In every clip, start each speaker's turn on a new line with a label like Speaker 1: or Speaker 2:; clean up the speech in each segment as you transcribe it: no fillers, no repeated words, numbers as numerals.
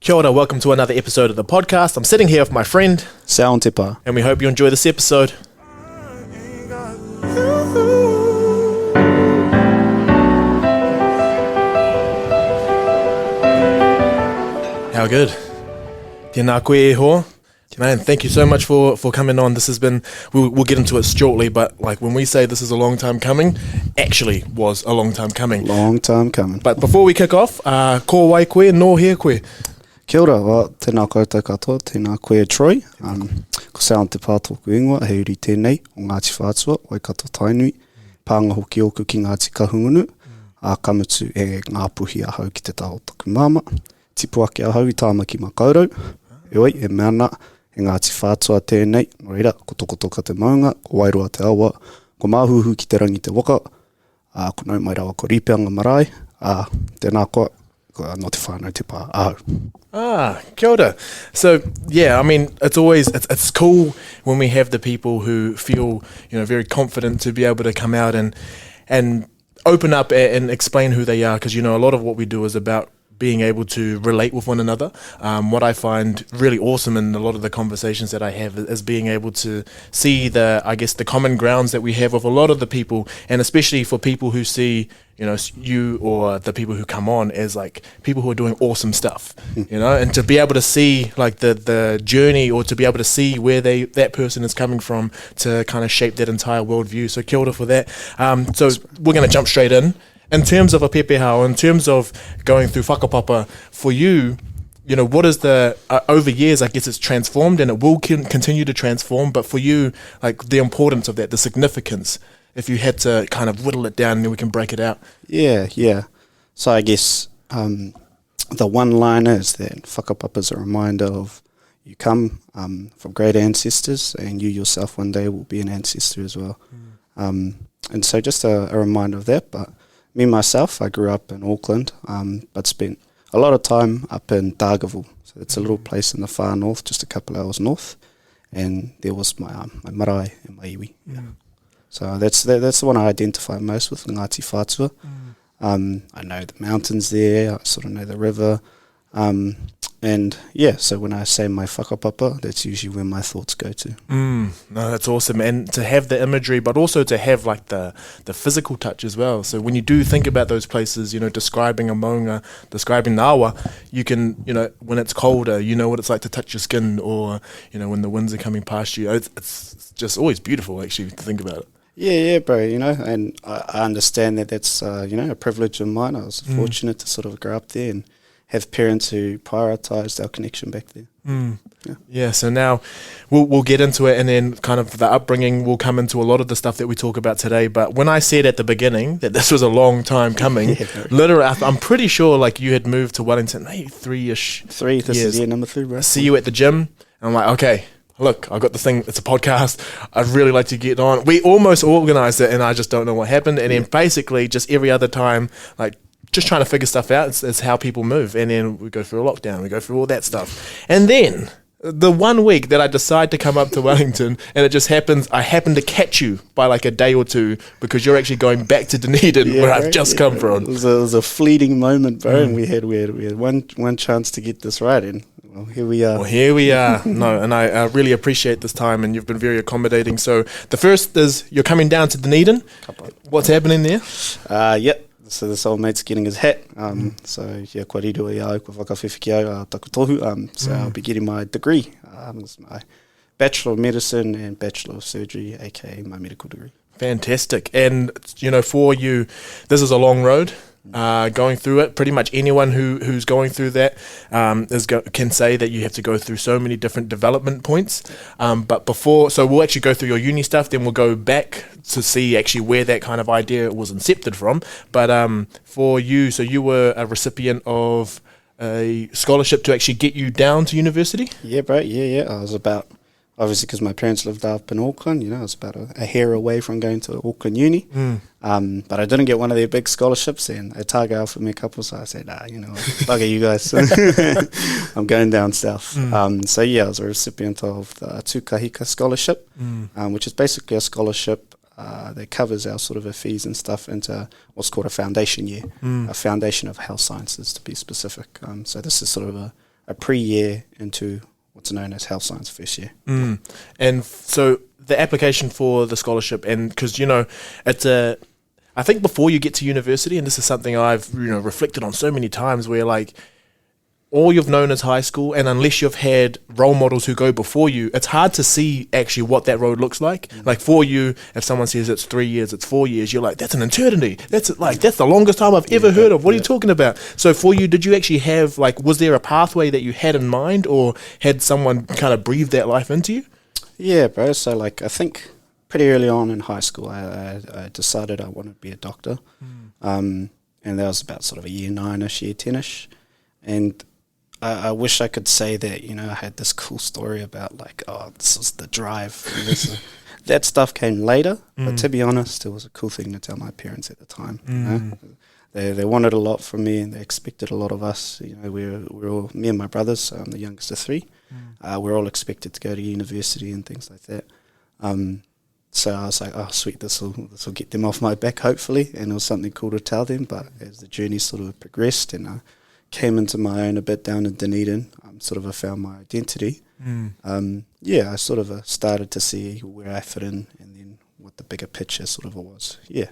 Speaker 1: Kia ora, welcome to another episode of the podcast. I'm sitting here with my friend
Speaker 2: Selwyn Te Paa.
Speaker 1: and we hope you enjoy this episode. How good? Tēnā koe e hoa. Man, thank you so much for coming on. This has been, we'll get into it shortly, but like when we say this is a long time coming, actually was a long time coming.
Speaker 2: Long time coming.
Speaker 1: But before we kick off, ko wai koe, no hea koe.
Speaker 2: Kia ora, tēnā koutou katoa, tēnā koe Troy. Ko Selwyn Te Paa tōku ingoa, hei uri tēnei, o Ngāti Whātua, Waikato Tainui, pānga hoki oku ki Ngāti Kahungunu, a kamutu e ngā puhi ahau ki te taho toku māma, tipu ake ahau I tāmaki makaurau, eoi, e meana, e Ngāti Whātua tēnei, no reira, ko toko toka te maunga, ko wairua te awa, ko māhuhu ki te rangi te waka, ko nau mai rawa ko ripeanga marae, tēnā koe, no te whānau te pā, ahau.
Speaker 1: Kia ora. So yeah, I mean, it's cool when we have the people who feel, very confident to be able to come out and open up and explain who they are, because a lot of what we do is about being able to relate with one another. What I find really awesome in a lot of the conversations that I have is being able to see the common grounds that we have with a lot of the people, and especially for people who see you or the people who come on as like people who are doing awesome stuff, and to be able to see like the journey, or to be able to see where that person is coming from to kind of shape that entire worldview. So kia ora for that. So we're going to jump straight in. In terms of a pepehao, in terms of going through whakapapa, for you, what is the, over years, I guess it's transformed and it will continue to transform, but for you, like the importance of that, the significance, if you had to kind of whittle it down and then we can break it out.
Speaker 2: Yeah. So I guess the one liner is that whakapapa is a reminder of you come from great ancestors, and you yourself one day will be an ancestor as well. And so just a reminder of that. But me, myself, I grew up in Auckland, but spent a lot of time up in Tāgaville. So it's a little place in the far north, just a couple hours north. And there was my marae and my iwi. Yeah. So that's the one I identify most with, Ngāti Whātua. I know the mountains there, I sort of know the river. And yeah, so when I say my whakapapa, that's usually where my thoughts go to.
Speaker 1: No, that's awesome. And to have the imagery, but also to have like the physical touch as well. So when you do think about those places, describing a maunga, describing the awa, you can, when it's colder, what it's like to touch your skin, or, when the winds are coming past you. It's just always beautiful, actually, to think about it.
Speaker 2: Yeah, bro, and I understand that that's, a privilege of mine. I was fortunate to sort of grow up there and have parents who prioritised our connection back there.
Speaker 1: Yeah, so now we'll get into it, and then kind of the upbringing will come into a lot of the stuff that we talk about today. But when I said at the beginning that this was a long time coming, literally, I'm pretty sure like you had moved to Wellington, maybe 3-ish.
Speaker 2: This is year number 3, bro.
Speaker 1: I see you at the gym, and I'm like, okay, look, I got the thing, it's a podcast, I'd really like to get on. We almost organised it, and I just don't know what happened. And then basically just every other time, like, just trying to figure stuff out. It's how people move. And then we go through a lockdown, we go through all that stuff. And then the one week that I decide to come up to Wellington, and it just happens, I happen to catch you by like a day or two, because you're actually going back to Dunedin, where I've just come from.
Speaker 2: It was a fleeting moment, bro, and we had one chance to get this right, and well, here we are. No, and I really appreciate this time, and you've been very accommodating. So the first is you're coming down to Dunedin. What's happening there? Yep. So this old mate's getting his hat. So yeah, kua riru i au, kua whakawhiwhiki au taku tohu. So I'll be getting my degree. It's my Bachelor of Medicine and Bachelor of Surgery, aka my medical degree.
Speaker 1: Fantastic. And for you, this is a long road. Going through it, pretty much anyone who's going through that can say that you have to go through so many different development points. But so we'll actually go through your uni stuff, then we'll go back to see actually where that kind of idea was incepted from. But for you, so you were a recipient of a scholarship to actually get you down to university?
Speaker 2: Yeah, bro. Yeah. I was about, obviously because my parents lived up in Auckland, I was about a hair away from going to Auckland Uni. But I didn't get one of their big scholarships, and Otago offered me a couple, so I said, bugger you guys. I'm going down south. So yeah, I was a recipient of the Tūkahika Scholarship, which is basically a scholarship that covers our sort of fees and stuff into what's called a foundation year, a foundation of health sciences to be specific. So this is sort of a pre-year into what's known as health science first year.
Speaker 1: And so the application for the scholarship, and because, it's I think before you get to university, and this is something I've, reflected on so many times, where like all you've known is high school, and unless you've had role models who go before you, it's hard to see actually what that road looks like. Like for you, if someone says it's 3 years, it's 4 years, you're like, that's an eternity. That's the longest time I've ever heard of. What are you talking about? So for you, did you actually have, like, was there a pathway that you had in mind, or had someone kind of breathe that life into you?
Speaker 2: Yeah, bro. So like, I think pretty early on in high school, I decided I wanted to be a doctor. And that was about sort of a year 9-ish, year 10-ish. And I wish I could say that, I had this cool story about like, oh, this is the drive. That stuff came later, but to be honest, it was a cool thing to tell my parents at the time. They wanted a lot from me, and they expected a lot of us. We're all, me and my brothers, so I'm the youngest of 3. We're all expected to go to university and things like that. So I was like, oh, sweet, this will get them off my back, hopefully, and it was something cool to tell them. But as the journey sort of progressed, and I came into my own a bit down in Dunedin, I found my identity. I sort of started to see where I fit in, and then what the bigger picture sort of was. Yeah.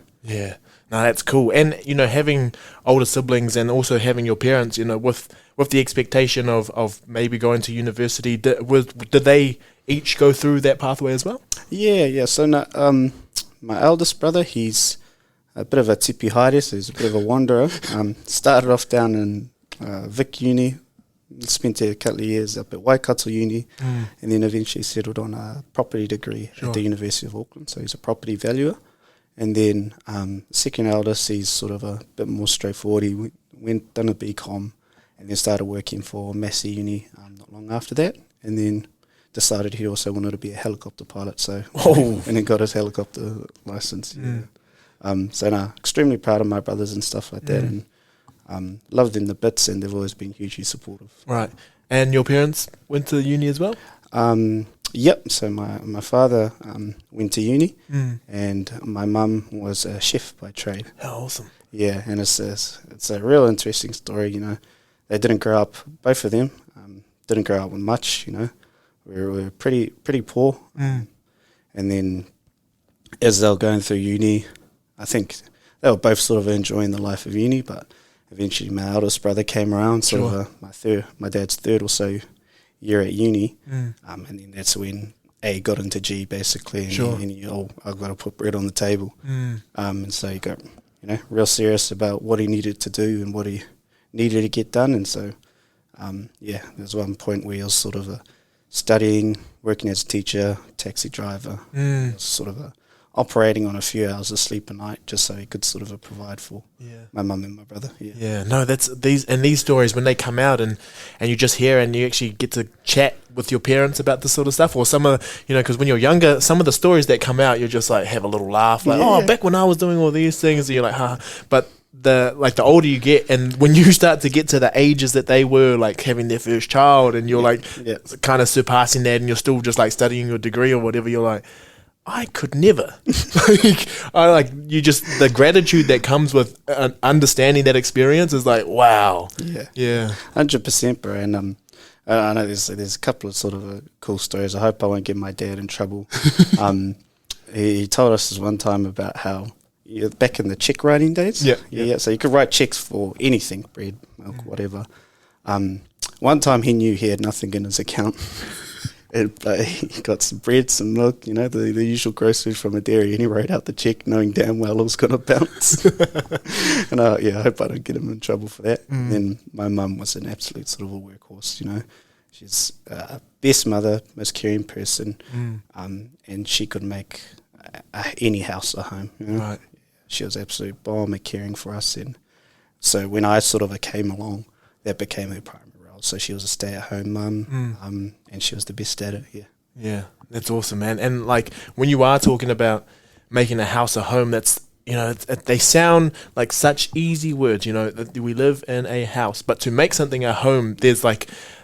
Speaker 1: No, that's cool. And, having older siblings, and also having your parents, with the expectation of maybe going to university, did they each go through that pathway as well? Yeah.
Speaker 2: So my eldest brother, he's a bit of a tipi haere, so he's a bit of a wanderer. Started off down in Vic Uni, spent a couple of years up at Waikato Uni, and then eventually settled on a property degree at the University of Auckland, so he's a property valuer. And then second eldest, he's sort of a bit more straightforward. He done a BCom, and then started working for Massey Uni not long after that, and then decided he also wanted to be a helicopter pilot, so and then got his helicopter license. Extremely proud of my brothers and stuff like that, and love them to bits, and they've always been hugely supportive.
Speaker 1: Right. And your parents went to uni as well?
Speaker 2: Yep. So my father went to uni, and my mum was a chef by trade.
Speaker 1: How awesome.
Speaker 2: Yeah, and it's a real interesting story. They didn't grow up, both of them didn't grow up with much. We were pretty poor, and then as they were going through uni, I think they were both sort of enjoying the life of uni, but eventually my eldest brother came around, sort of my dad's third or so year at uni, and then that's when A got into G basically, and I've got to put bread on the table, and so he got real serious about what he needed to do and what he needed to get done, and so there's one point where he was sort of studying, working as a teacher, taxi driver, sort of operating on a few hours of sleep a night just so he could sort of provide for my mum and my brother.
Speaker 1: No, that's these stories when they come out and you just hear and you actually get to chat with your parents about this sort of stuff, or some of because when you're younger, some of the stories that come out, you're just like have a little laugh, like back when I was doing all these things, and you're like but the older you get, and when you start to get to the ages that they were, like having their first child, and you're kind of surpassing that, and you're still just like studying your degree or whatever, you're like, I could never. The gratitude that comes with understanding that experience is like, wow. Yeah.
Speaker 2: 100%, bro. And I know there's a couple of sort of cool stories. I hope I won't get my dad in trouble. He told us this one time about how back in the check writing days. So you could write checks for anything, bread, milk, whatever. One time he knew he had nothing in his account. He got some bread, some milk, the usual groceries from a dairy, and he wrote out the check knowing damn well it was going to bounce. And I hope I don't get him in trouble for that. And my mum was an absolute sort of a workhorse, She's best mother, most caring person, and she could make any house a home.
Speaker 1: Right.
Speaker 2: She was absolute bomb at caring for us, and so when I sort of came along, that became her primary role. So she was a stay-at-home mum, and she was the best at it.
Speaker 1: Yeah, that's awesome, man. And like when you are talking about making a house a home, that's they sound like such easy words. That we live in a house, but to make something a home,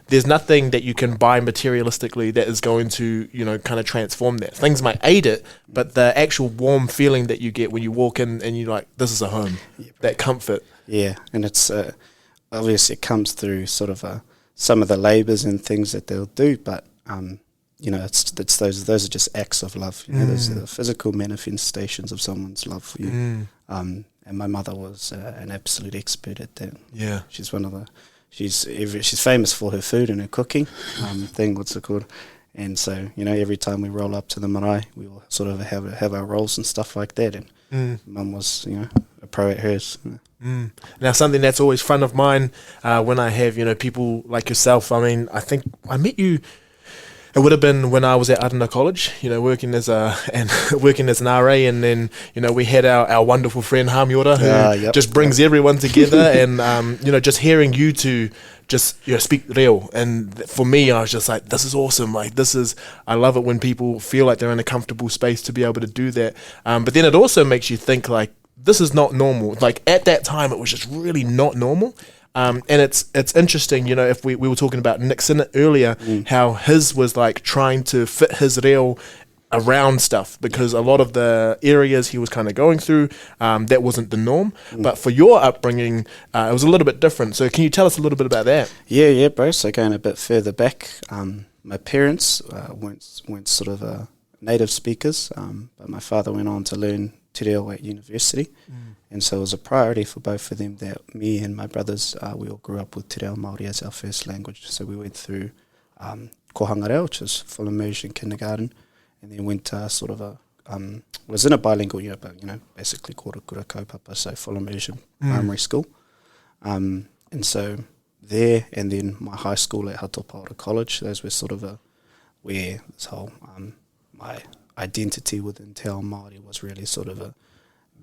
Speaker 1: there's nothing that you can buy materialistically that is going to, kind of transform that. Things might aid it, but the actual warm feeling that you get when you walk in and you're like, this is a home, that comfort.
Speaker 2: Yeah, and it's obviously it comes through sort of some of the labours and things that they'll do, but you know, it's those are just acts of love. You know, those are the physical manifestations of someone's love for you. And my mother was an absolute expert at that.
Speaker 1: Yeah,
Speaker 2: she's one of the she's famous for her food and her cooking thing. What's it called? And so, you know, every time we roll up to the marae, we will sort of have our roles and stuff like that. And Mum was, you know, a pro at hers.
Speaker 1: Now, something that's always front of mind when I have, you know, people like yourself. I mean, I think I met you. It would have been when I was at Arana College, you know, working as an RA, and then, you know, we had our wonderful friend Hamiora, who just brings everyone together, and you know, just hearing you two just, you know, speak reo, and for me, I was just like, this is awesome. Like, I love it when people feel like they're in a comfortable space to be able to do that. But then it also makes you think, like, this is not normal. Like, at that time, it was just really not normal. And it's interesting, you know, if we were talking about Nixon earlier, how his was like trying to fit his reo around stuff, because a lot of the areas he was kind of going through, that wasn't the norm. But for your upbringing, it was a little bit different. So can you tell us a little bit about that?
Speaker 2: Yeah, bro. So going a bit further back, my parents weren't sort of native speakers, but my father went on to learn Te Reo at university. And so it was a priority for both of them that me and my brothers, we all grew up with Te Ao Māori as our first language. So we went through kohanga reo, which is full immersion kindergarten, and then went to sort of was in a bilingual year, but, you know, basically kora kura kaupapa, so full immersion primary school. And so there, and then my high school at Hatopaora College, those were sort of where this whole, my identity within Te Ao Māori was really sort of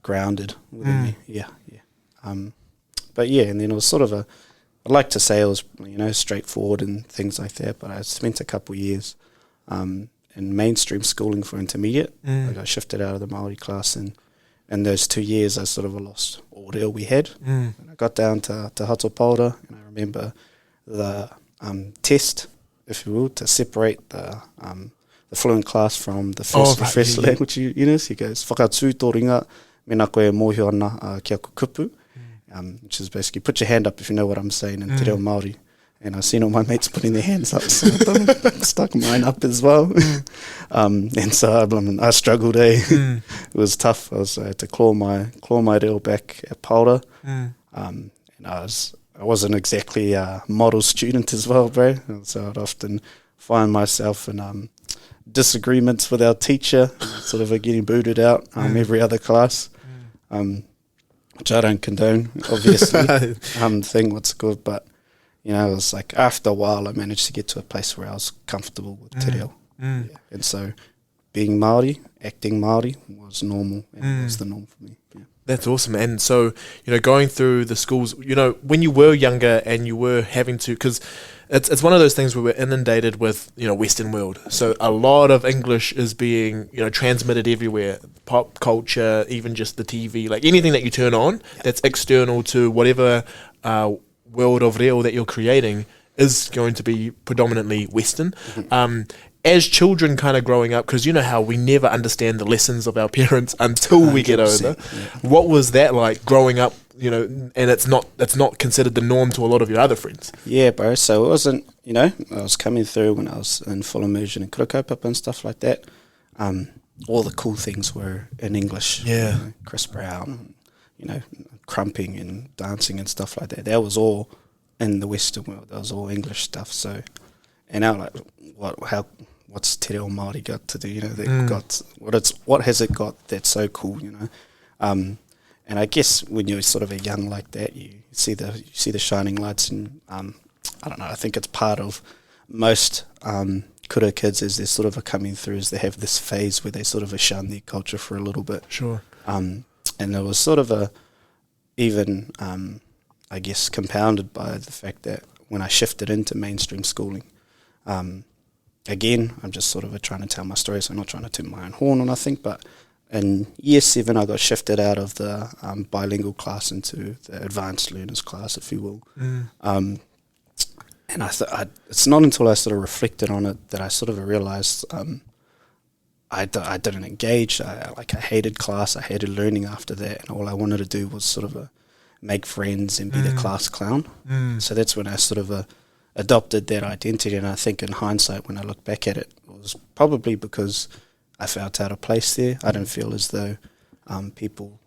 Speaker 2: grounded within me. Yeah. But yeah, and then it was sort of I'd like to say it was, you know, straightforward and things like that, but I spent a couple of years in mainstream schooling for intermediate. Like, I shifted out of the Māori class, and in those 2 years I sort of lost all reo we had. And I got down to Hatopaora, and I remember the test, if you will, to separate the fluent class from the first language units. He goes, whakatū tō ringa, mena koe mōhio ana kia ko kupu, which is basically put your hand up if you know what I'm saying in Te Reo Māori. And I've seen all my mates putting their hands up, so I stuck mine up as well. And so I struggled, It was tough. I had to claw my reo back at Paura. And I wasn't exactly a model student as well, bro. So I'd often find myself in disagreements with our teacher, sort of getting booted out every other class, which I don't condone, obviously. What's good, but, you know, it was like after a while I managed to get to a place where I was comfortable with Te Reo. Yeah. And so being Māori, acting Māori was normal, and was the norm for me. Yeah.
Speaker 1: That's awesome. And so, you know, going through the schools, you know, when you were younger and you were having to, because it's one of those things where we're inundated with, you know, Western world. So a lot of English is being, you know, transmitted everywhere. Pop culture, even just the TV, like anything that you turn on that's external to whatever world of reo that you're creating is going to be predominantly Western. As children kind of growing up, because you know how we never understand the lessons of our parents until we get older. What was that like growing up, you know, and it's not considered the norm to a lot of your other friends? Yeah,
Speaker 2: bro. So it wasn't, you know, I was coming through when I was in full immersion in kura kaupapa and stuff like that. All the cool things were in English.
Speaker 1: Yeah.
Speaker 2: You know, Chris Brown, you know, crumping and dancing and stuff like that. That was all in the Western world. That was all English stuff. So, and now like, what's Te Reo Māori got to do? You know, what has it got that's so cool? You know, and I guess when you're sort of a young like that, you see the shining lights, and I don't know. I think it's part of most kura kids as they're sort of coming through, as they have this phase where they sort of shun their culture for a little bit.
Speaker 1: Sure.
Speaker 2: And it was sort of I guess compounded by the fact that when I shifted into mainstream schooling, again, I'm just sort of trying to tell my story, so I'm not trying to toot my own horn or nothing, but in year 7 I got shifted out of the bilingual class into the advanced learners class, if you will. And it's not until I sort of reflected on it that I sort of realised I didn't engage. I hated class, I hated learning after that, and all I wanted to do was sort of make friends and be the class clown. So that's when I sort of adopted that identity. And I think in hindsight, when I look back at it, it was probably because I felt out of place there. I didn't feel as though people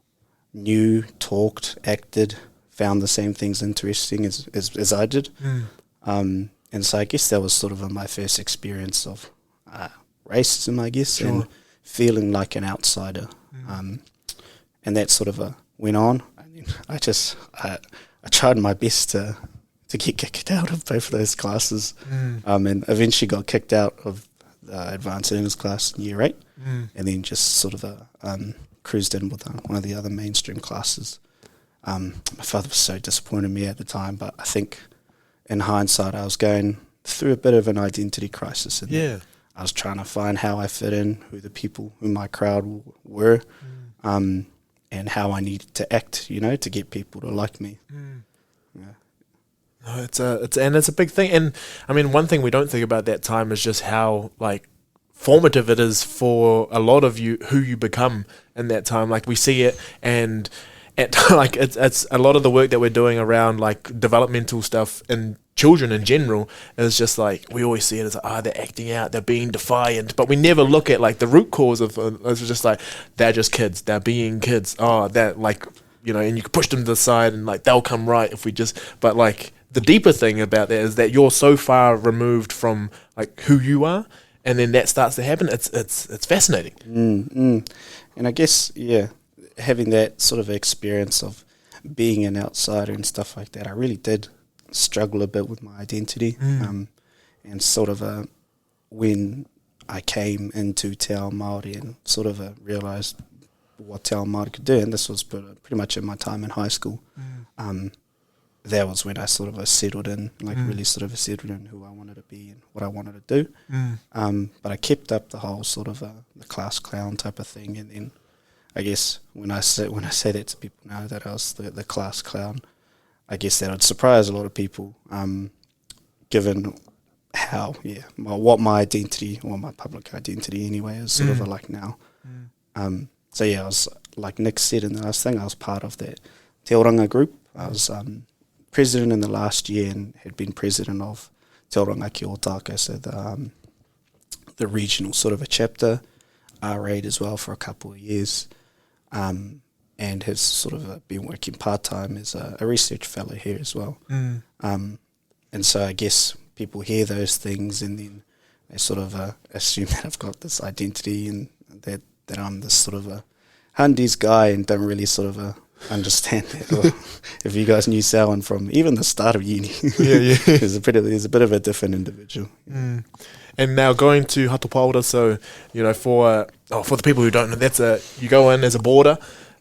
Speaker 2: knew, talked, acted, found the same things interesting as I did. And so I guess that was sort of my first experience of racism, I guess, and feeling like an outsider. And that sort of went on. I mean, I tried my best to get kicked out of both of those classes, and eventually got kicked out of the advanced learners class in year 8, and then just sort of cruised in with one of the other mainstream classes. My father was so disappointed in me at the time, but I think in hindsight I was going through a bit of an identity crisis, and I was trying to find how I fit in, who the people, who my crowd were, and how I needed to act, to get people to like me.
Speaker 1: No, it's a big thing. And I mean, one thing we don't think about that time is just how like formative it is for a lot of you, who you become in that time. Like we see it, and like it's a lot of the work that we're doing around like developmental stuff and children in general is just like, we always see it as they're acting out, they're being defiant, but we never look at like the root cause of it's just like, they're just kids, they're being kids, that like, and you can push them to the side and like they'll come right if we just, but like the deeper thing about that is that you're so far removed from like who you are, and then that starts to happen. It's fascinating.
Speaker 2: And I guess having that sort of experience of being an outsider and stuff like that, I really did struggle a bit with my identity. And sort of when I came into Te Ao Māori and sort of realised what Te Ao Māori could do, and this was pretty much in my time in high school, that was when I sort of settled in, like really sort of settled in who I wanted to be and what I wanted to do. But I kept up the whole sort of the class clown type of thing, and then I guess when I say that to people now that I was the class clown, I guess that would surprise a lot of people, given how what my identity, or my public identity anyway, is sort of like now. So I was, like Nick said in the last thing, I was part of that Te Oranga group. I was president in the last year and had been president of Te Oranga ki Otago, so the regional sort of a chapter, R8 as well for a couple of years, and has sort of been working part-time as a research fellow here as well. And so I guess people hear those things and then they sort of assume that I've got this identity and that I'm this sort of a Hundies guy, and don't really sort of understand that. Or if you guys knew Selwyn from even the start of uni, there's a bit of a different individual.
Speaker 1: And now going to Hatopaora, so for the people who don't know, you go in as a boarder,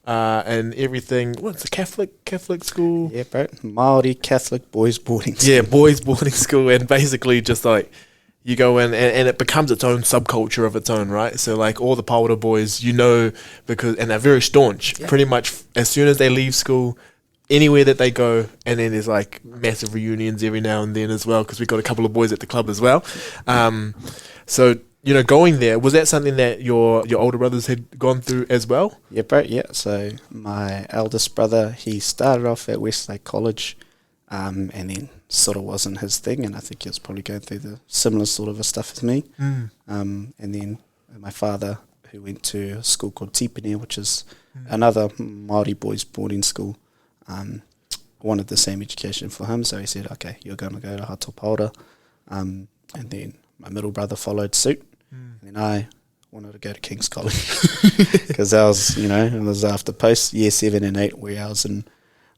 Speaker 1: and everything. What's a Catholic school?
Speaker 2: Yeah, bro. Māori Catholic boys boarding school.
Speaker 1: Yeah, boys boarding school, and basically just like you go in and it becomes its own subculture of its own, right? So like all the Paora boys, because and they're very staunch. Yeah. Pretty much as soon as they leave school, anywhere that they go, and then there's like massive reunions every now and then as well, because we've got a couple of boys at the club as well. So going there, was that something that your older brothers had gone through as well?
Speaker 2: Yeah, bro. Yeah. So my eldest brother, he started off at Westlake College, and then sort of wasn't his thing, and I think he was probably going through the similar sort of stuff as me. And then my father, who went to a school called Te Ao, which is another Māori boys boarding school, wanted the same education for him, so he said, okay, you're going to go to Hatopaora. And then my middle brother followed suit, and then I wanted to go to King's College, because I was, it was after post year 7 and 8, where I was in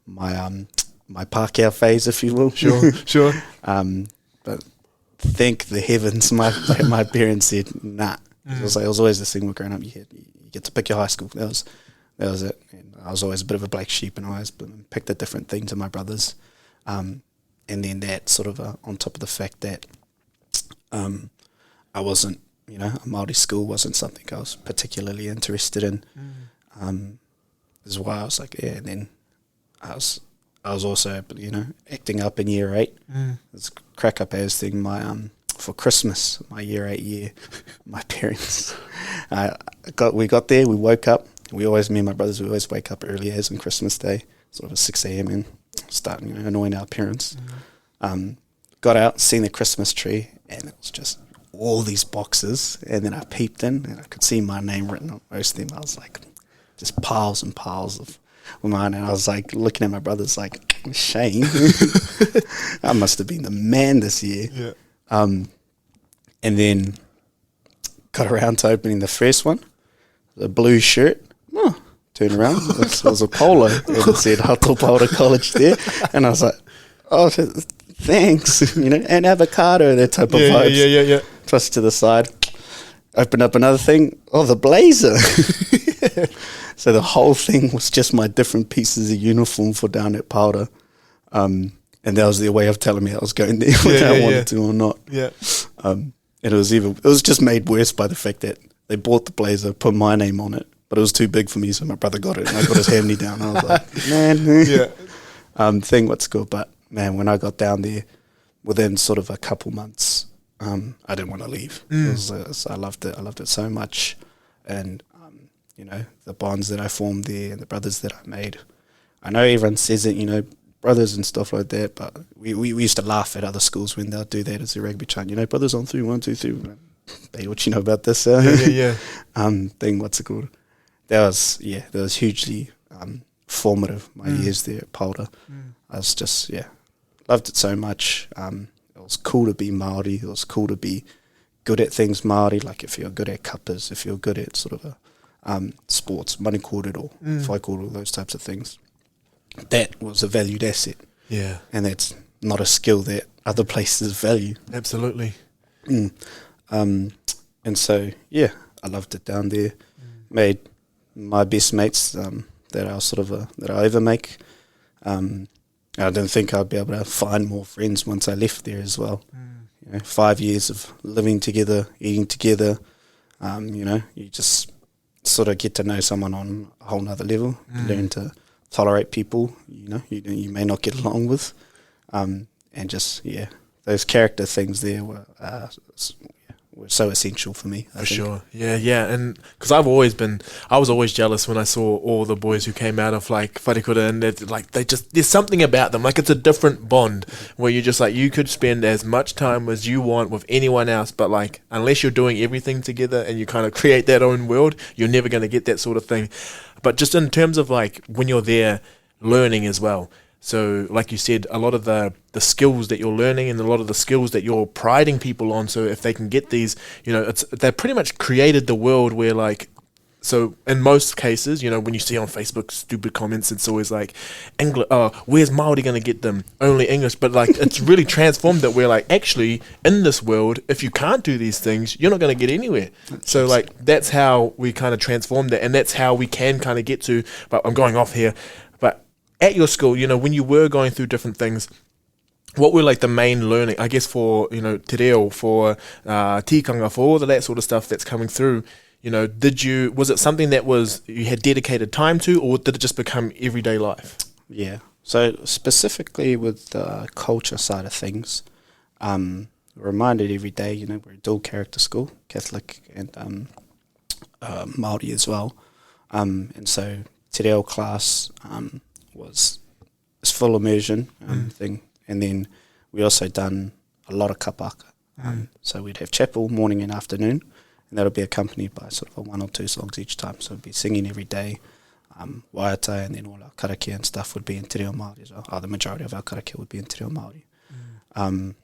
Speaker 2: my Pākehā phase, if you will.
Speaker 1: Sure.
Speaker 2: But thank the heavens, my parents said, nah. It was always this thing with growing up, you get to pick your high school. That was it. And I was always a bit of a black sheep, and I always picked a different thing to my brothers. And then that sort of on top of the fact that I wasn't, a Māori school wasn't something I was particularly interested in. Is why I was like, and then I was also, acting up in year 8. It's a crack up as thing. For Christmas, my year 8 year, my parents, we got there, we woke up. Me and my brothers, we always wake up early as on Christmas Day, sort of at 6 a.m. and start, annoying our parents. Got got out, seen the Christmas tree, and it was just all these boxes. And then I peeped in, and I could see my name written on most of them. I was like, just piles and piles of mine. And I was like, looking at my brothers like, Shane, I must have been the man this year.
Speaker 1: Yeah.
Speaker 2: And then got around to opening the first one, the blue shirt. Oh, turned around, it was a polo, and it said Hatopaora College there. And I was like, oh, thanks, and avocado, that type of vibes.
Speaker 1: Yeah.
Speaker 2: Tossed to the side. Opened up another thing. Oh, the blazer. So the whole thing was just my different pieces of uniform for down at Paora. And that was their way of telling me I was going there whether I wanted to or not.
Speaker 1: Yeah.
Speaker 2: And it was just made worse by the fact that they bought the blazer, put my name on it, but it was too big for me, so my brother got it, and I got his hand-me-down. I was like, man. Thing what's good, but man, when I got down there, within sort of a couple months, I didn't want to leave. I loved it. I loved it so much, and the bonds that I formed there and the brothers that I made. I know everyone says it, brothers and stuff like that, but we used to laugh at other schools when they'll do that as a rugby chant. Brothers on 3, 1, 2, 3. Hey, what you know about this? Thing. What's it called? That was hugely formative. My years there at Paora. I was just loved it so much. It was cool to be Māori. It was cool to be good at things Māori. Like if you're good at kapas, if you're good at sort of sports, money kōrero, whaikōrero, those types of things. That was a valued asset.
Speaker 1: Yeah.
Speaker 2: And that's not a skill that other places value.
Speaker 1: Absolutely.
Speaker 2: And so, I loved it down there. Made my best mates that I ever make. I didn't think I'd be able to find more friends once I left there as well. 5 years of living together, eating together. You just sort of get to know someone on a whole nother level. Learn to tolerate people, you may not get along with. And just, those character things there were so essential for me. I think.
Speaker 1: Sure. Yeah. And because I was always jealous when I saw all the boys who came out of like wharekura, and there's something about them. Like it's a different bond where you're just like, you could spend as much time as you want with anyone else, but like, unless you're doing everything together and you kind of create that own world, you're never going to get that sort of thing. But just in terms of like when you're there learning as well. So like you said, a lot of the skills that you're learning and a lot of the skills that you're priding people on. So if they can get these, they pretty much created the world where like, so in most cases, when you see on Facebook stupid comments, it's always like, where's Māori going to get them? Only English. But like, it's really transformed that we're like, actually in this world, if you can't do these things, you're not going to get anywhere. So like, that's how we kind of transformed it. And that's how we can kind of get to, but I'm going off here. But at your school, when you were going through different things, what were like the main learning, I guess, for, te reo, for tikanga, for all of that sort of stuff that's coming through? Was it something that you had dedicated time to, or did it just become everyday life?
Speaker 2: Yeah. So specifically with the culture side of things, we're reminded every day, we're a dual character school, Catholic and Māori as well. And so te reo class was full immersion thing. And then we also done a lot of kapaka. So we'd have chapel morning and afternoon, and that'll be accompanied by sort of 1 or 2 songs each time. So we'd be singing every day, waiata, and then all our karakia and stuff would be in te reo Māori as well. The majority of our karakia would be in te reo Māori. And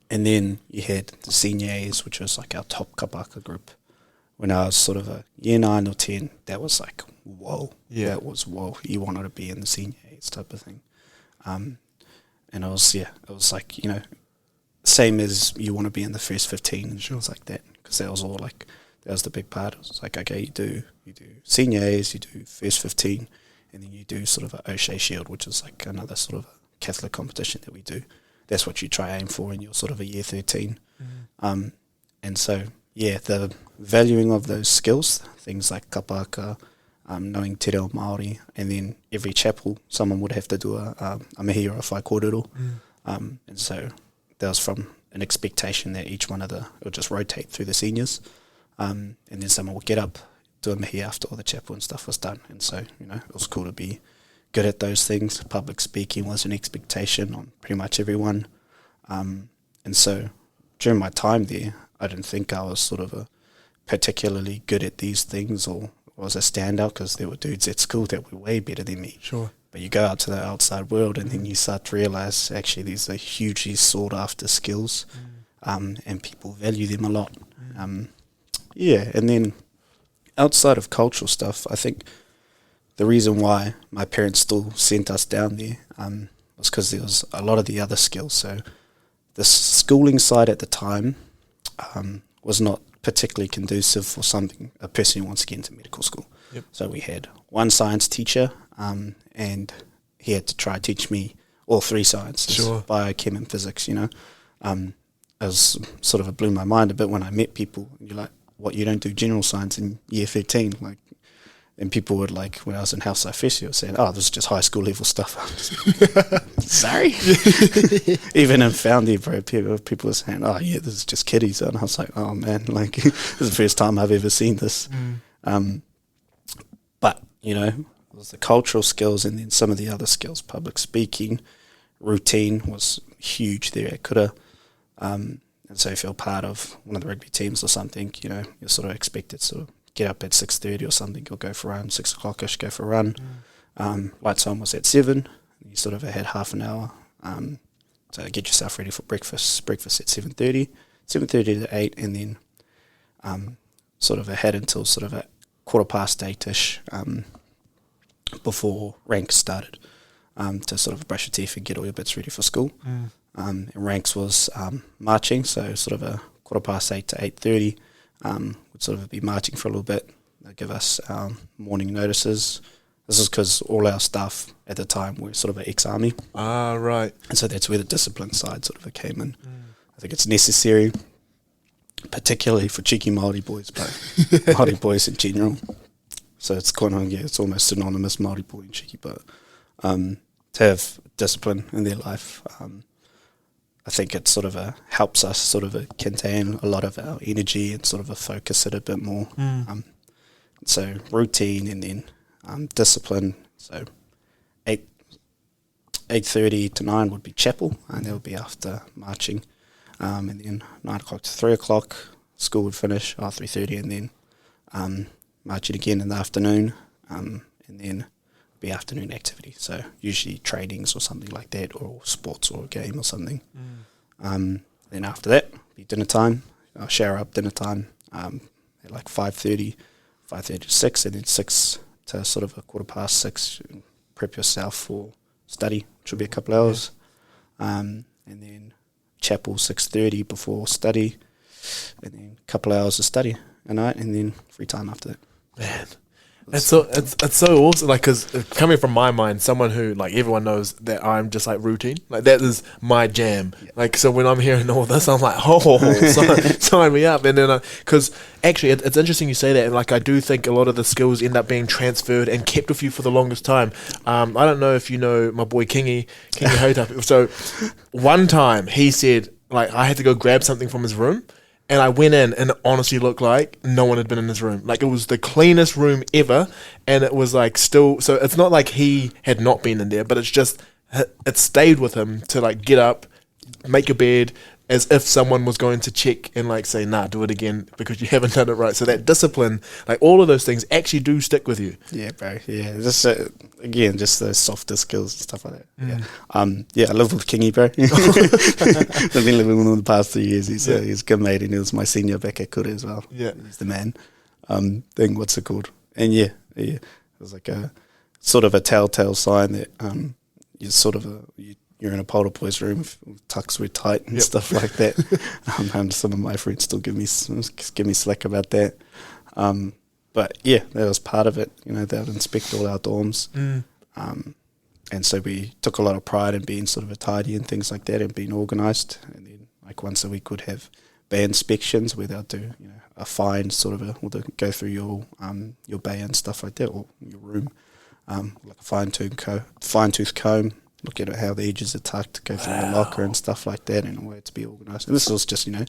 Speaker 2: then you had the senior A's, which was like our top kapaka group. When I was sort of a year 9 or 10, that was like, whoa. Yeah. That was whoa. You wanted to be in the senior A's type of thing. And it was like, same as you want to be in the first 15 and things like that. Because that was all like, that was the big part. It was like, okay, you do senior A's, you do first 15, and then you do sort of an O'Shea Shield, which is like another sort of Catholic competition that we do. That's what you try aim for in your sort of a year 13. And so, the valuing of those skills, things like kapaka, knowing te reo Māori, and then every chapel, someone would have to do a mihi or a whaikōrero. And so that was from an expectation that each one of it would just rotate through the seniors. And then someone would get up, do a mihi after all the chapel and stuff was done. And so, it was cool to be good at those things. Public speaking was an expectation on pretty much everyone. And so during my time there, I didn't think I was sort of a particularly good at these things or was a standout, because there were dudes at school that were way better than me.
Speaker 1: Sure.
Speaker 2: But you go out to the outside world and then you start to realize actually these are hugely sought after skills, and people value them a lot. Yeah, and then outside of cultural stuff, I think the reason why my parents still sent us down there was because there was a lot of the other skills. So the schooling side at the time was not particularly conducive for something a person who wants to get into medical school.
Speaker 1: Yep.
Speaker 2: So we had one science teacher, and he had to try to teach me all three sciences,
Speaker 1: Sure.
Speaker 2: biochem and physics, you know. It was sort of, it blew my mind a bit when I met people. You're like, what, you don't do general science in year 13? Like, and people would, like, when I was in health science festival, saying, oh, this is just high school level stuff. I'm just, sorry? Even in Foundy, bro, people were saying, oh, yeah, this is just kiddies. And I was like, oh, man, like, this is the first time I've ever seen this. But, you know, it was the cultural skills and then some of the other skills, public speaking, routine was huge there at Kura. And so if you're part of one of the rugby teams or something, you know, you're sort of expected to sort of get up at 6:30 or something, you'll go for a run, 6 o'clock-ish, go for a run. Lights on was at 7. You sort of had half an hour. So get yourself ready for breakfast. Breakfast at 7:30 to 8, and then sort of had until sort of at 8:15-ish before ranks started, to sort of brush your teeth and get all your bits ready for school. And ranks was marching, so sort of a 8:15 to 8:30. Would sort of be marching for a little bit. They'd give us morning notices. This is because all our staff at the time were sort of an ex-army.
Speaker 1: Ah, right.
Speaker 2: And so that's where the discipline side sort of came in. I think it's necessary, particularly for cheeky Māori boys, but Māori boys in general. So it's kind of, yeah, it's almost synonymous, Māori boy and cheeky, but to have discipline in their life, I think it sort of helps us sort of contain a lot of our energy and sort of focus it a bit more. So routine and then discipline. So 8:30 to 9 would be chapel, and that would be after marching. And then 9 o'clock to 3 o'clock, school would finish, 3:30, and then marching again in the afternoon, and then be afternoon activity. So usually trainings or something like that, or sports or a game or something. Then after that, be dinner time. I'll shower up, dinner time, at like 5:30 to 6, and then 6 to sort of 6:15, prep yourself for study, which will be a couple of hours. And then chapel 6:30 before study, and then a couple of hours of study at night, and then free time after that.
Speaker 1: Man, it's so awesome. Like, because coming from my mind, someone who, like, everyone knows that I'm just like routine. Like, that is my jam. Yeah. Like, so when I'm hearing all this, I'm like, oh, sign me up. And then, because actually, it's interesting you say that. And like, I do think a lot of the skills end up being transferred and kept with you for the longest time. I don't know if you know my boy Kingy Hotap. So one time he said, like, I had to go grab something from his room. And I went in, and it honestly looked like no one had been in his room. Like, it was the cleanest room ever, and it was like still. So it's not like he had not been in there, but it's just it stayed with him to like get up, make a bed, as if someone was going to check and like say, nah, do it again because you haven't done it right. So that discipline, like all of those things, actually do stick with you.
Speaker 2: Yeah, bro. Yeah, just again, just those softer skills and stuff like that. Yeah, I live with Kingy, bro. I've been living with him the past 3 years. He's a good mate, and he was my senior back at Kura as well.
Speaker 1: Yeah,
Speaker 2: he's the man. What's it called? And yeah, it was like a sort of a telltale sign that you're sort of you're in a Polder boys room with tucks were tight and stuff like that. And some of my friends still give me slack about that. But yeah, that was part of it. You know, they would inspect all our dorms. And so we took a lot of pride in being sort of a tidy and things like that, and being organised. And then like once a week would have bay inspections where they'll do, you know, a fine sort of or they'll go through your bay and stuff like that, or your room, like a fine-tooth comb. Look at how the edges are tucked, go through the locker and stuff like that, in a way to be organised. And this was just, you know,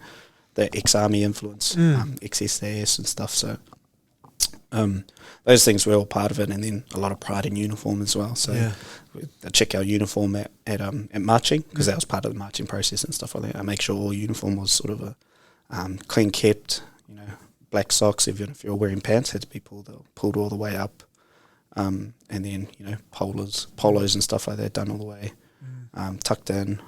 Speaker 2: the ex-army influence, ex-SAS and stuff. So, Those things were all part of it, and then a lot of pride in uniform as well. So I check our uniform at marching, because that was part of the marching process and stuff like that. I make sure all uniform was sort of a clean kept, black socks, even if you're wearing pants, had to be pulled all the way up, and then polos and stuff like that done all the way, tucked in,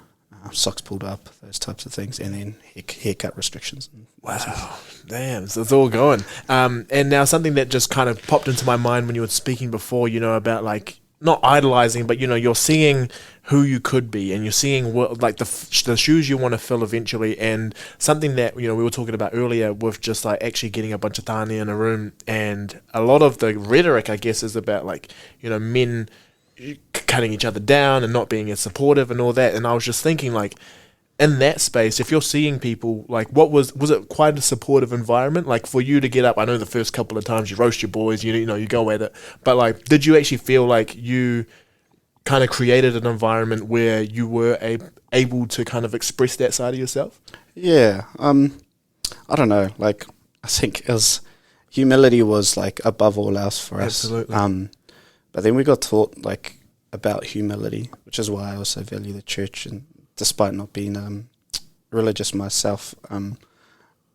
Speaker 2: socks pulled up, those types of things, and then haircut restrictions.
Speaker 1: Wow, damn, so it's all going. And now something that just kind of popped into my mind when you were speaking before, about like, not idolizing, but you're seeing who you could be, and you're seeing what, like the shoes you want to fill eventually, and something that we were talking about earlier with just like actually getting a bunch of tāne in a room, and a lot of the rhetoric, I guess, is about like men cutting each other down and not being as supportive and all that. And I was just thinking, like, in that space, if you're seeing people, like, what was it quite a supportive environment? Like, for you to get up, I know the first couple of times you roast your boys, you go at it, but like, did you actually feel like you kind of created an environment where you were able to kind of express that side of yourself?
Speaker 2: Yeah, I don't know, like, I think humility was like above all else for us.
Speaker 1: Absolutely.
Speaker 2: But then we got taught like about humility, which is why I also value the church, and despite not being religious myself,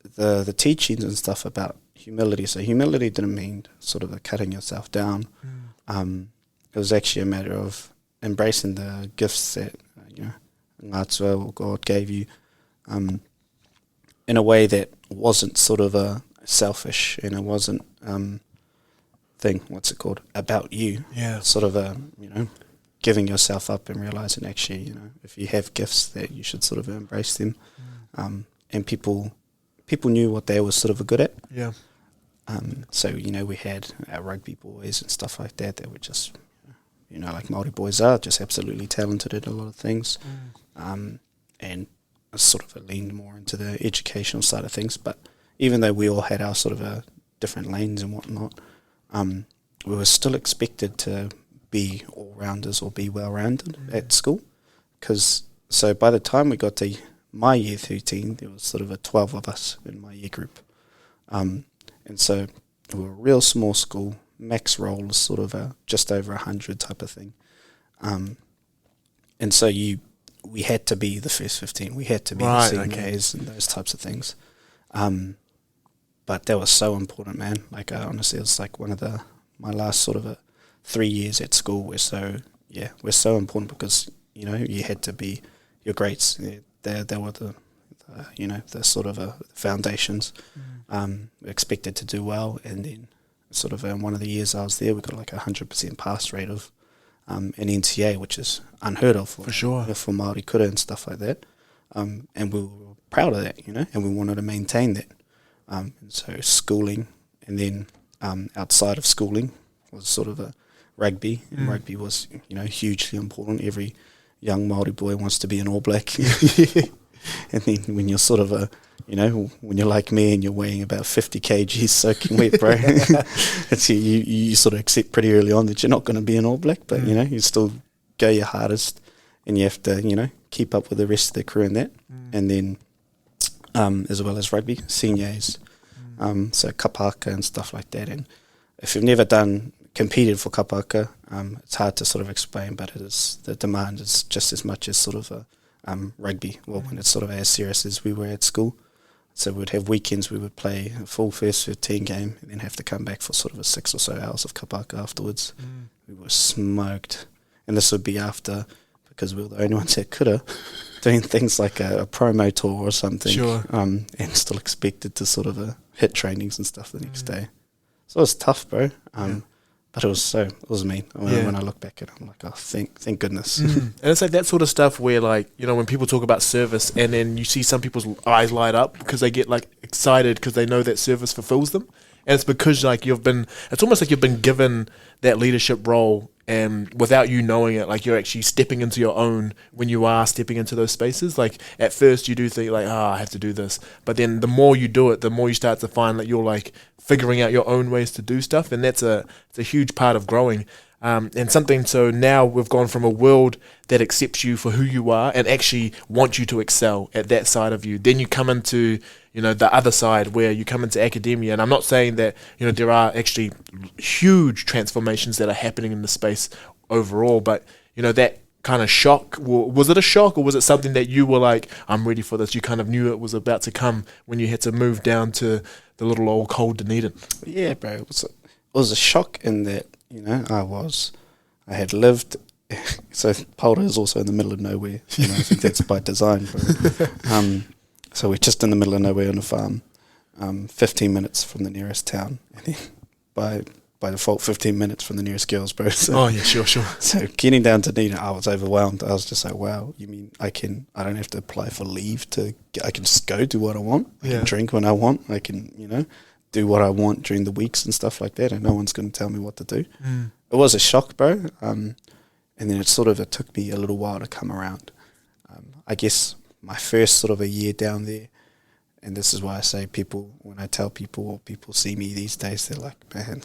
Speaker 2: the teachings and stuff about humility. So humility didn't mean sort of cutting yourself down. It was actually a matter of embracing the gifts that Ngātua or God gave you, in a way that wasn't sort of selfish, and it wasn't about you.
Speaker 1: Yeah.
Speaker 2: Sort of giving yourself up and realizing actually, if you have gifts, that you should sort of embrace them. And people knew what they were sort of good at.
Speaker 1: Yeah.
Speaker 2: So, we had our rugby boys and stuff like that were just, like Māori boys are, just absolutely talented at a lot of things. And sort of leaned more into the educational side of things. But even though we all had our sort of different lanes and whatnot, we were still expected to be all-rounders or be well-rounded at school. So by the time we got to my year 13, there was sort of 12 of us in my year group. And so we were a real small school, max roll was sort of just over 100 type of thing. And so we had to be the first 15. We had to be the seniors and those types of things. But that was so important, man. Like, honestly, it was like one of my last sort of 3 years at school were so important, because, you had to be your grades. They were the sort of foundations. Expected to do well, and then sort of in one of the years I was there, we got like 100% pass rate of an NTA, which is unheard of for sure for Māori kura and stuff like that. And we were proud of that, and we wanted to maintain that. And so schooling, and then outside of schooling was sort of rugby, and rugby was hugely important. Every young Māori boy wants to be an All Black. And then when you're sort of when you're like me and you're weighing about 50 kgs soaking wet, bro, it's you sort of accept pretty early on that you're not going to be an All Black, but you still go your hardest, and you have to keep up with the rest of the crew in that. And then as well as rugby, seniors, so kapaka and stuff like that. And if you've never competed for kapaka, it's hard to sort of explain, but the demand is just as much as sort of rugby. Well, when it's sort of as serious as we were at school. So we'd have weekends, we would play a full first 15 game, and then have to come back for sort of 6 or so hours of kapaka afterwards. We were smoked. And this would be after, because we were the only ones that could have, doing things like a promo tour or something.
Speaker 1: Sure.
Speaker 2: And still expected to sort of hit trainings and stuff the next day. So it was tough, bro. But it was me. When I look back at it, I'm like, oh, thank goodness.
Speaker 1: And it's like that sort of stuff where, like, when people talk about service, and then you see some people's eyes light up because they get like excited because they know that service fulfills them. And it's because like it's almost like you've been given that leadership role, and without you knowing it, like you're actually stepping into your own when you are stepping into those spaces. Like at first you do think like, I have to do this. But then the more you do it, the more you start to find that you're like figuring out your own ways to do stuff. And it's a huge part of growing. and something. So now we've gone from a world that accepts you for who you are and actually want you to excel at that side of you. Then you come into, the other side where you come into academia. And I'm not saying that, there are actually huge transformations that are happening in the space overall, but, that kind of shock, was it a shock or was it something that you were like, I'm ready for this? You kind of knew it was about to come when you had to move down to the little old cold Dunedin?
Speaker 2: Yeah, bro. It was a shock in that, I had lived, so Polder is also in the middle of nowhere. I think that's by design. So we're just in the middle of nowhere on a farm, 15 minutes from the nearest town. And then by default, 15 minutes from the nearest girls, bro. So,
Speaker 1: sure.
Speaker 2: So getting down to Dunedin, I was overwhelmed. I was just like, wow, you mean I don't have to apply for leave I can just go do what I want. I can drink when I want. I can, do what I want during the weeks and stuff like that, and no one's going to tell me what to do. It was a shock, bro. And then it took me a little while to come around. I guess my first sort of a year down there, and this is why I say when I tell people or people see me these days, they're like, man,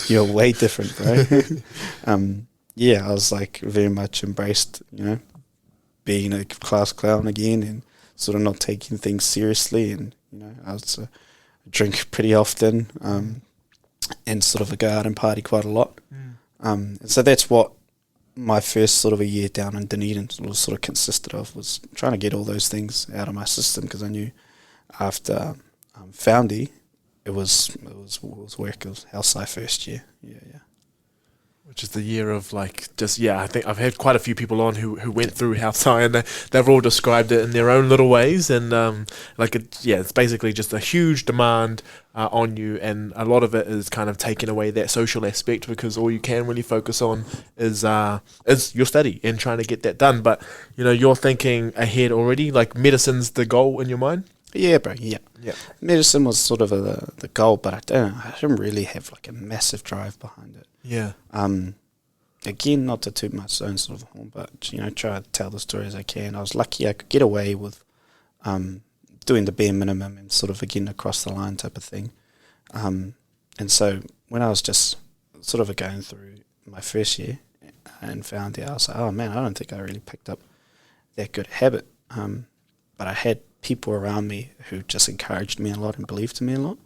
Speaker 2: you're way different, bro. I was like very much embraced, being a class clown again and sort of not taking things seriously. And, I was drink pretty often and sort of go out and party quite a lot. And so that's what my first sort of a year down in Dunedin sort of consisted of, was trying to get all those things out of my system, because I knew after Foundy, it was work. It was Halsai first year. Yeah.
Speaker 1: Which is the year of I think I've had quite a few people on who went through Halsai, and they've all described it in their own little ways. And it's basically just a huge demand on you, and a lot of it is kind of taking away that social aspect, because all you can really focus on is your study and trying to get that done. But you're thinking ahead already, like medicine's the goal in your mind.
Speaker 2: Yeah, bro. Yeah. Medicine was sort of the goal, but I didn't really have like a massive drive behind it.
Speaker 1: Yeah.
Speaker 2: Again, not to toot my own sort of horn, but try to tell the story as I can. I was lucky I could get away with doing the bare minimum and sort of again across the line type of thing. And so when I was just sort of going through my first year and found out, I was like, oh man, I don't think I really picked up that good habit. But I had people around me who just encouraged me a lot and believed in me a lot.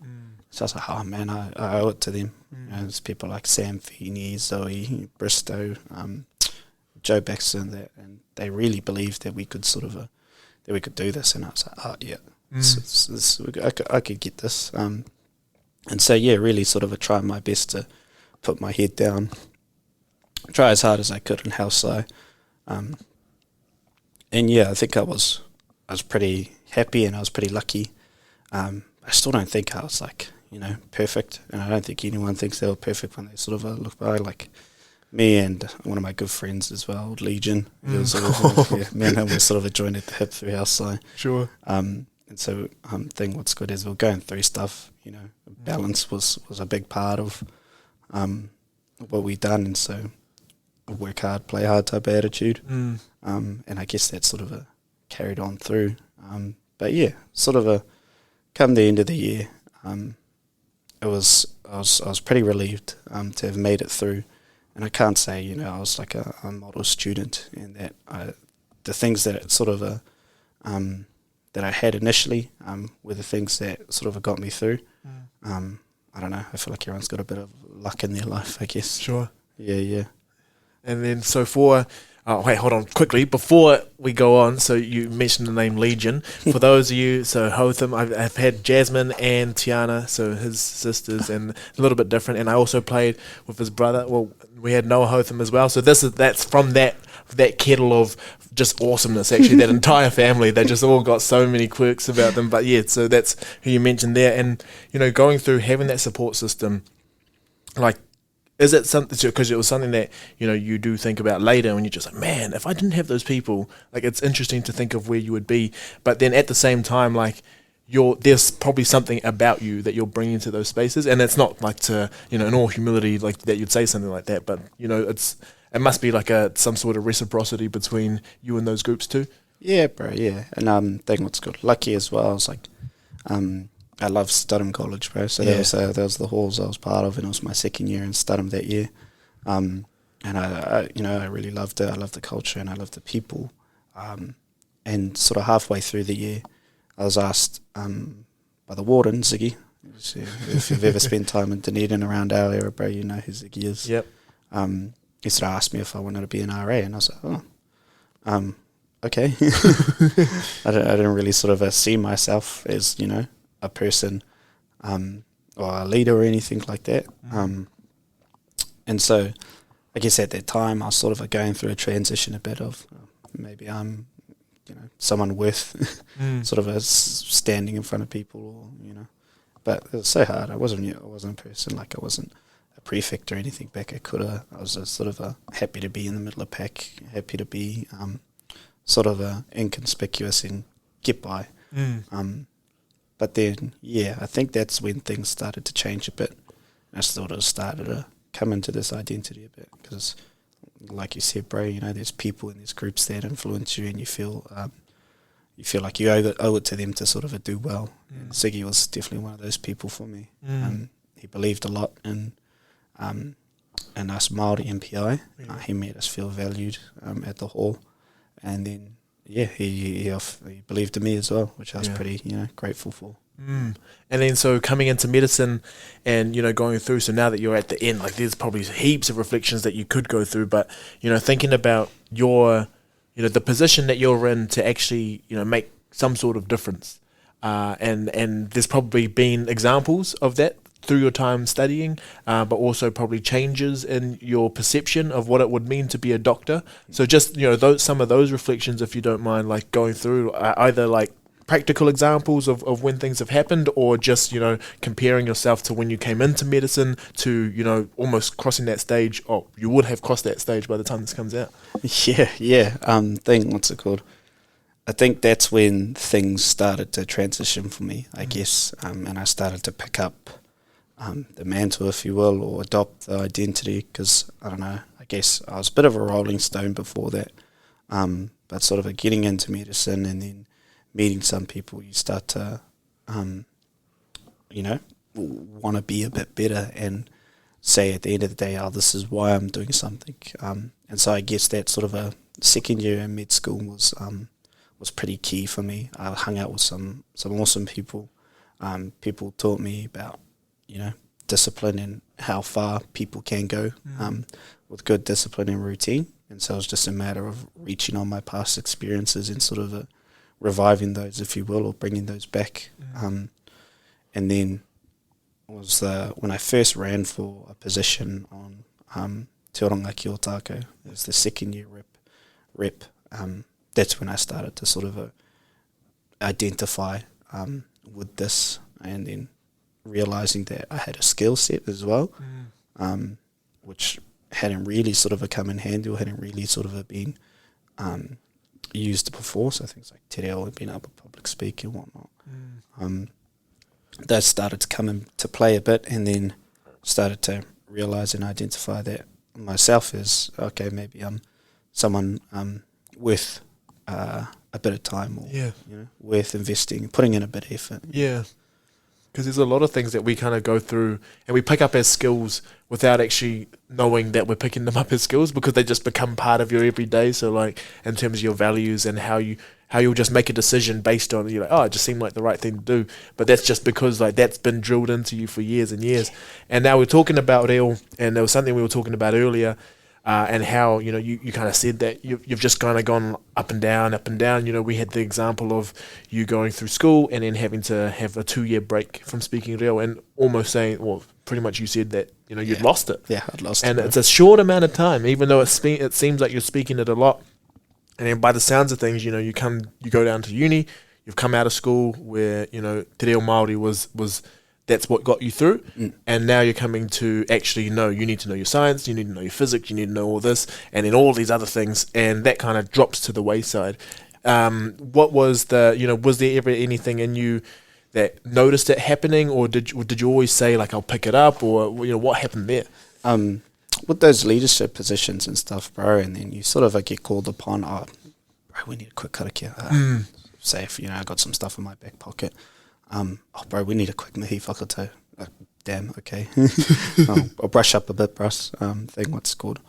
Speaker 2: So I was like, oh man, I owe it to them. There's people like Sam Feeney, Zoe, Bristow, Joe Baxter, and they really believed that we could that we could do this. And I was like, oh yeah, I could get this. And so really sort of tried my best to put my head down, try as hard as I could in Halsai. And I think I was pretty happy and I was pretty lucky. I still don't think I was perfect, and I don't think anyone thinks they were perfect when they sort of look by. Like me and one of my good friends as well, Legion. Me and him were sort of a joined at the hip through Halsai. Sure. And so what's good is we're going through stuff. Balance was a big part of what we done, and so work hard, play hard type of attitude. And I guess that sort of carried on through. But sort of come the end of the year, I was pretty relieved to have made it through, and I can't say I was like a model student, and that the things that sort of that I had initially were the things that sort of got me through. I don't know. I feel like everyone's got a bit of luck in their life, I guess.
Speaker 1: Sure.
Speaker 2: Yeah.
Speaker 1: And then hold on quickly before we go on. So you mentioned the name Legion. For those of you, so Hotham, I've had Jasmine and Tiana, so his sisters, and a little bit different. And I also played with his brother. Well, we had Noah Hotham as well. So that's from that kettle of just awesomeness. Actually, that entire family, they just all got so many quirks about them. But so that's who you mentioned there. And going through having that support system, is it something, because it was something that you do think about later when you're just like, man, if I didn't have those people, it's interesting to think of where you would be. But then at the same time, there's probably something about you that you're bringing to those spaces, and it's not to in all humility that you'd say something like that, but it must be some sort of reciprocity between you and those groups too.
Speaker 2: Yeah, bro. Yeah, and thing what's good, lucky as well. I was I love Studham College, bro. So that was the halls I was part of, and it was my second year in Studham that year. And I really loved it. I loved the culture and I loved the people. And sort of halfway through the year, I was asked by the warden, Ziggy. So if you've ever spent time in Dunedin around our area, bro, you know who Ziggy is.
Speaker 1: Yep.
Speaker 2: He sort of asked me if I wanted to be an RA, and I was like, okay. I didn't really sort of see myself as, you know, a person or a leader or anything like that. And so I guess at that time I was sort of going through a transition a bit of maybe I'm, you know, someone worth sort of standing in front of people, or, you know. But it was so hard. I wasn't a person, like I wasn't a prefect or anything back at Kura. I was just sort of happy to be in the middle of pack, happy to be sort of inconspicuous and get by. But then, yeah, I think that's when things started to change a bit. I sort of started to come into this identity a bit because, like you said, bro, you know, there's people in these groups that influence you, and you feel like you owe it to them to sort of do well. And Ziggy was definitely one of those people for me. He believed a lot in us Māori MPI. He made us feel valued at the hall, and then he believed in me as well, which I was pretty, you know, grateful for.
Speaker 1: And then so coming into medicine and, you know, going through, so now that you're at the end, like there's probably heaps of reflections that you could go through, but, you know, thinking about your, you know, the position that you're in to actually, you know, make some sort of difference. And there's probably been examples of that through your time studying, but also probably changes in your perception of what it would mean to be a doctor. So just, you know, some of those reflections, if you don't mind, like going through either like practical examples of when things have happened, or just, you know, comparing yourself to when you came into medicine to, you know, almost crossing that stage. Oh, you would have crossed that stage by the time this comes out.
Speaker 2: Yeah. What's it called? I think that's when things started to transition for me, I guess, and I started to pick up the mantle, if you will, or adopt the identity, because, I don't know, I guess I was a bit of a rolling stone before that, but sort of getting into medicine and then meeting some people, you start to, you know, want to be a bit better and say at the end of the day, oh, this is why I'm doing something. And so I guess that sort of a second year in med school was pretty key for me. I hung out with some awesome people. People taught me about, you know, discipline and how far people can go with good discipline and routine. And so it was just a matter of reaching on my past experiences and sort of reviving those, if you will, or bringing those back. And then was when I first ran for a position on Te Ao Otago, it was the second year rep. That's when I started to sort of identify with this, and then realising that I had a skill set as well, which hadn't really sort of come in handy or hadn't really sort of been used before. So things like Te Reo and being able to public speak and whatnot. That started to come into play a bit, and then started to realise and identify that myself as, okay, maybe I'm someone worth a bit of time, or you know, worth investing, putting in a bit of effort.
Speaker 1: Yeah. Because there's a lot of things that we kind of go through and we pick up as skills without actually knowing that we're picking them up as skills, because they just become part of your everyday. So like in terms of your values and how you'll just make a decision based on, you're like, oh, it just seemed like the right thing to do. But that's just because like that's been drilled into you for years and years. And now we're talking about reo, and there was something we were talking about earlier, and how, you know, you kind of said that you've just kind of gone up and down. You know, we had the example of you going through school and then having to have a 2-year break from speaking reo, and almost saying, well, pretty much you said that, you know, you'd lost it.
Speaker 2: Yeah, I'd lost
Speaker 1: it. And
Speaker 2: bro.
Speaker 1: it's a short amount of time, even though it seems like you're speaking it a lot. And then by the sounds of things, you know, you go down to uni, you've come out of school where, you know, Te Ao Māori was that's what got you through, and now you're coming to actually know, you need to know your science, you need to know your physics, you need to know all this, and then all these other things, and that kind of drops to the wayside. What was was there ever anything in you that noticed it happening, or did you always say like, I'll pick it up, or, you know, what happened there?
Speaker 2: With those leadership positions and stuff, bro, and then you sort of get called upon, oh, bro, we need a quick karakia. Say if, you know, I got some stuff in my back pocket. Oh, bro, we need a quick mihi whakato. damn, okay. I'll brush up a bit, thing, what's it called.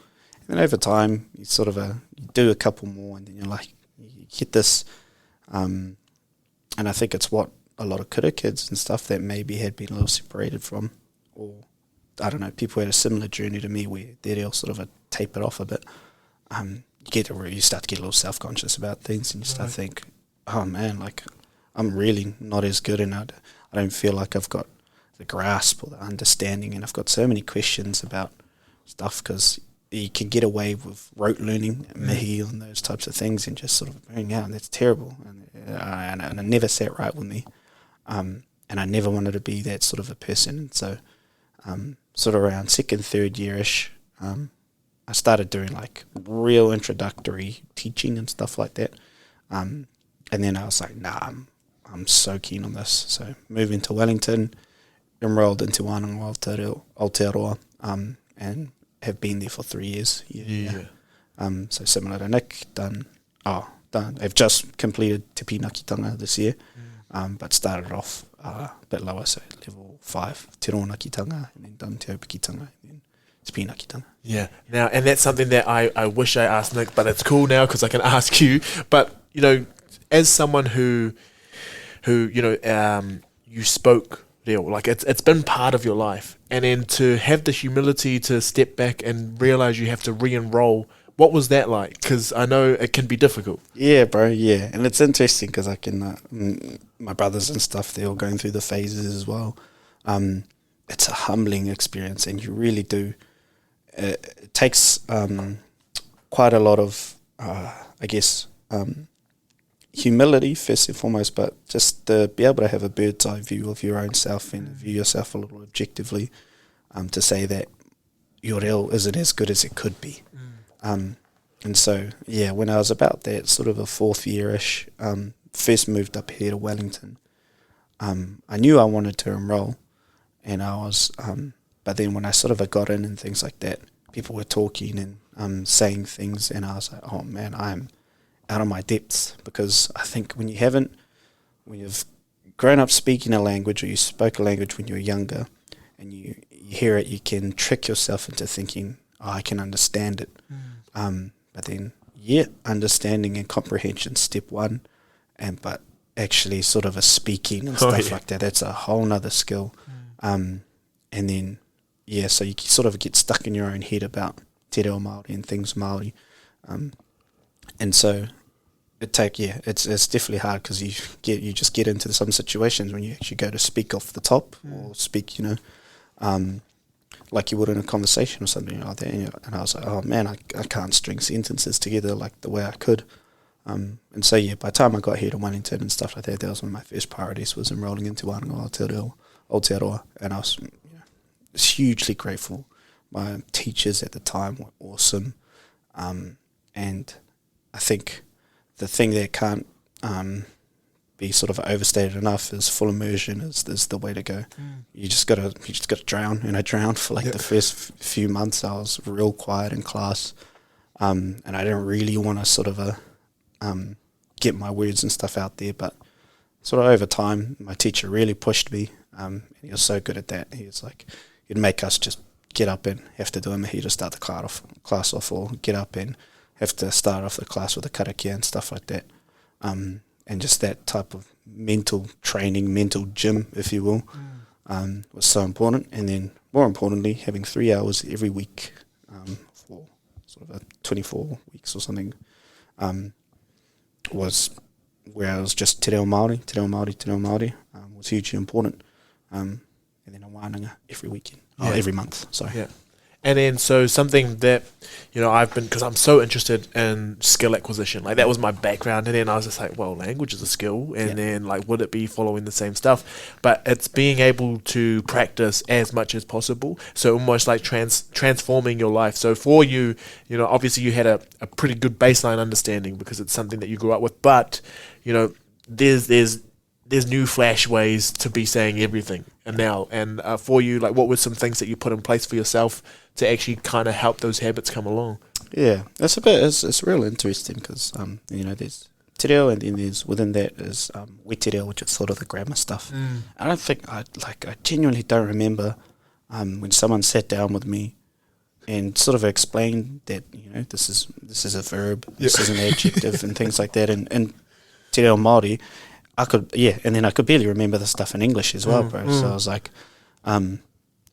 Speaker 2: And then over time, you sort of you do a couple more, and then you're like, you get this, and I think it's what a lot of kura kids and stuff that maybe had been a little separated from, or I don't know, people had a similar journey to me where they'll sort of taper off a bit. You start to get a little self-conscious about things, and you start to think, oh man, like I'm really not as good, and I don't feel like I've got the grasp or the understanding, and I've got so many questions about stuff because you can get away with rote learning, mihi, and those types of things, and just sort of going out, and that's terrible, and it never sat right with me, and I never wanted to be that sort of a person, and so sort of around second, third year-ish, I started doing like real introductory teaching and stuff like that. And then I was like, nah, I'm so keen on this. So moving to Wellington, enrolled into Wānanga Aotearoa, and have been there for 3 years. Yeah. So similar to Nick, done. I've just completed Te Pinakitanga this year, but started off a bit lower, so level 5, Te Ronakitanga, and then done Te Aupikitanga, and then Te Pinakitanga.
Speaker 1: Yeah. Now, and that's something that I wish I asked Nick, but it's cool now because I can ask you. But, you know, as someone who you know, you spoke reo, like it's been part of your life, and then to have the humility to step back and realize you have to re-enroll, what was that like? Because I know it can be difficult.
Speaker 2: Yeah, bro, yeah. And it's interesting because I can, my brothers and stuff, they're all going through the phases as well. It's a humbling experience, and you really do. It takes quite a lot of, I guess, humility first and foremost, but just to be able to have a bird's eye view of your own self and view yourself a little objectively, to say that your reo isn't as good as it could be. And so, yeah, when I was about that sort of a fourth year-ish, first moved up here to Wellington, I knew I wanted to enroll, and I was, but then when I sort of got in and things like that, people were talking and saying things, and I was like, oh man, I'm out of my depths, because I think when you've grown up speaking a language, or you spoke a language when you were younger, and you hear it, you can trick yourself into thinking, oh, I can understand it. But then, understanding and comprehension, step one, but actually sort of a speaking and stuff like that, that's a whole nother skill. And then, so you sort of get stuck in your own head about Te Ao Māori and things Māori. And so it's definitely hard, because you just get into some situations when you actually go to speak off the top, or speak, like you would in a conversation or something like that. And I was like, oh man, I can't string sentences together like the way I could. And so by the time I got here to Wellington and stuff like that, that was one of my first priorities, was enrolling into Wānanga Aotearoa, and I was hugely grateful. My teachers at the time were awesome, and I think the thing that can't be sort of overstated enough is full immersion is the way to go. You just gotta drown, and I drowned for the first few months. I was real quiet in class, and I didn't really want to sort of get my words and stuff out there, but sort of over time, my teacher really pushed me. And he was so good at that. He was like, he'd make us just get up and have to do a mihi to start the class off, or get up and have to start off the class with a karakia and stuff like that. And just that type of mental training, mental gym, if you will, was so important. And then, more importantly, having 3 hours every week for sort of 24 weeks or something, was where I was just Te Ao Māori, was hugely important. And then a wānanga every weekend, every month, sorry. Yeah.
Speaker 1: And then, so something that, I've been, because I'm so interested in skill acquisition, like that was my background, and then I was just like, well, language is a skill, and then would it be following the same stuff? But it's being able to practice as much as possible, so almost like transforming your life. So for you, obviously you had a pretty good baseline understanding because it's something that you grew up with, but, there's new flash ways to be saying everything now. And for you, what were some things that you put in place for yourself to actually kind of help those habits come along?
Speaker 2: Yeah, it's real interesting because, Te Reo, and then there's within that is we Te Reo, which is sort of the grammar stuff. I don't think I genuinely don't remember when someone sat down with me and sort of explained that, you know, this is a verb, this is an adjective, and things like that. And Te Ao Māori, and then I could barely remember the stuff in English as well, bro. So I was like, it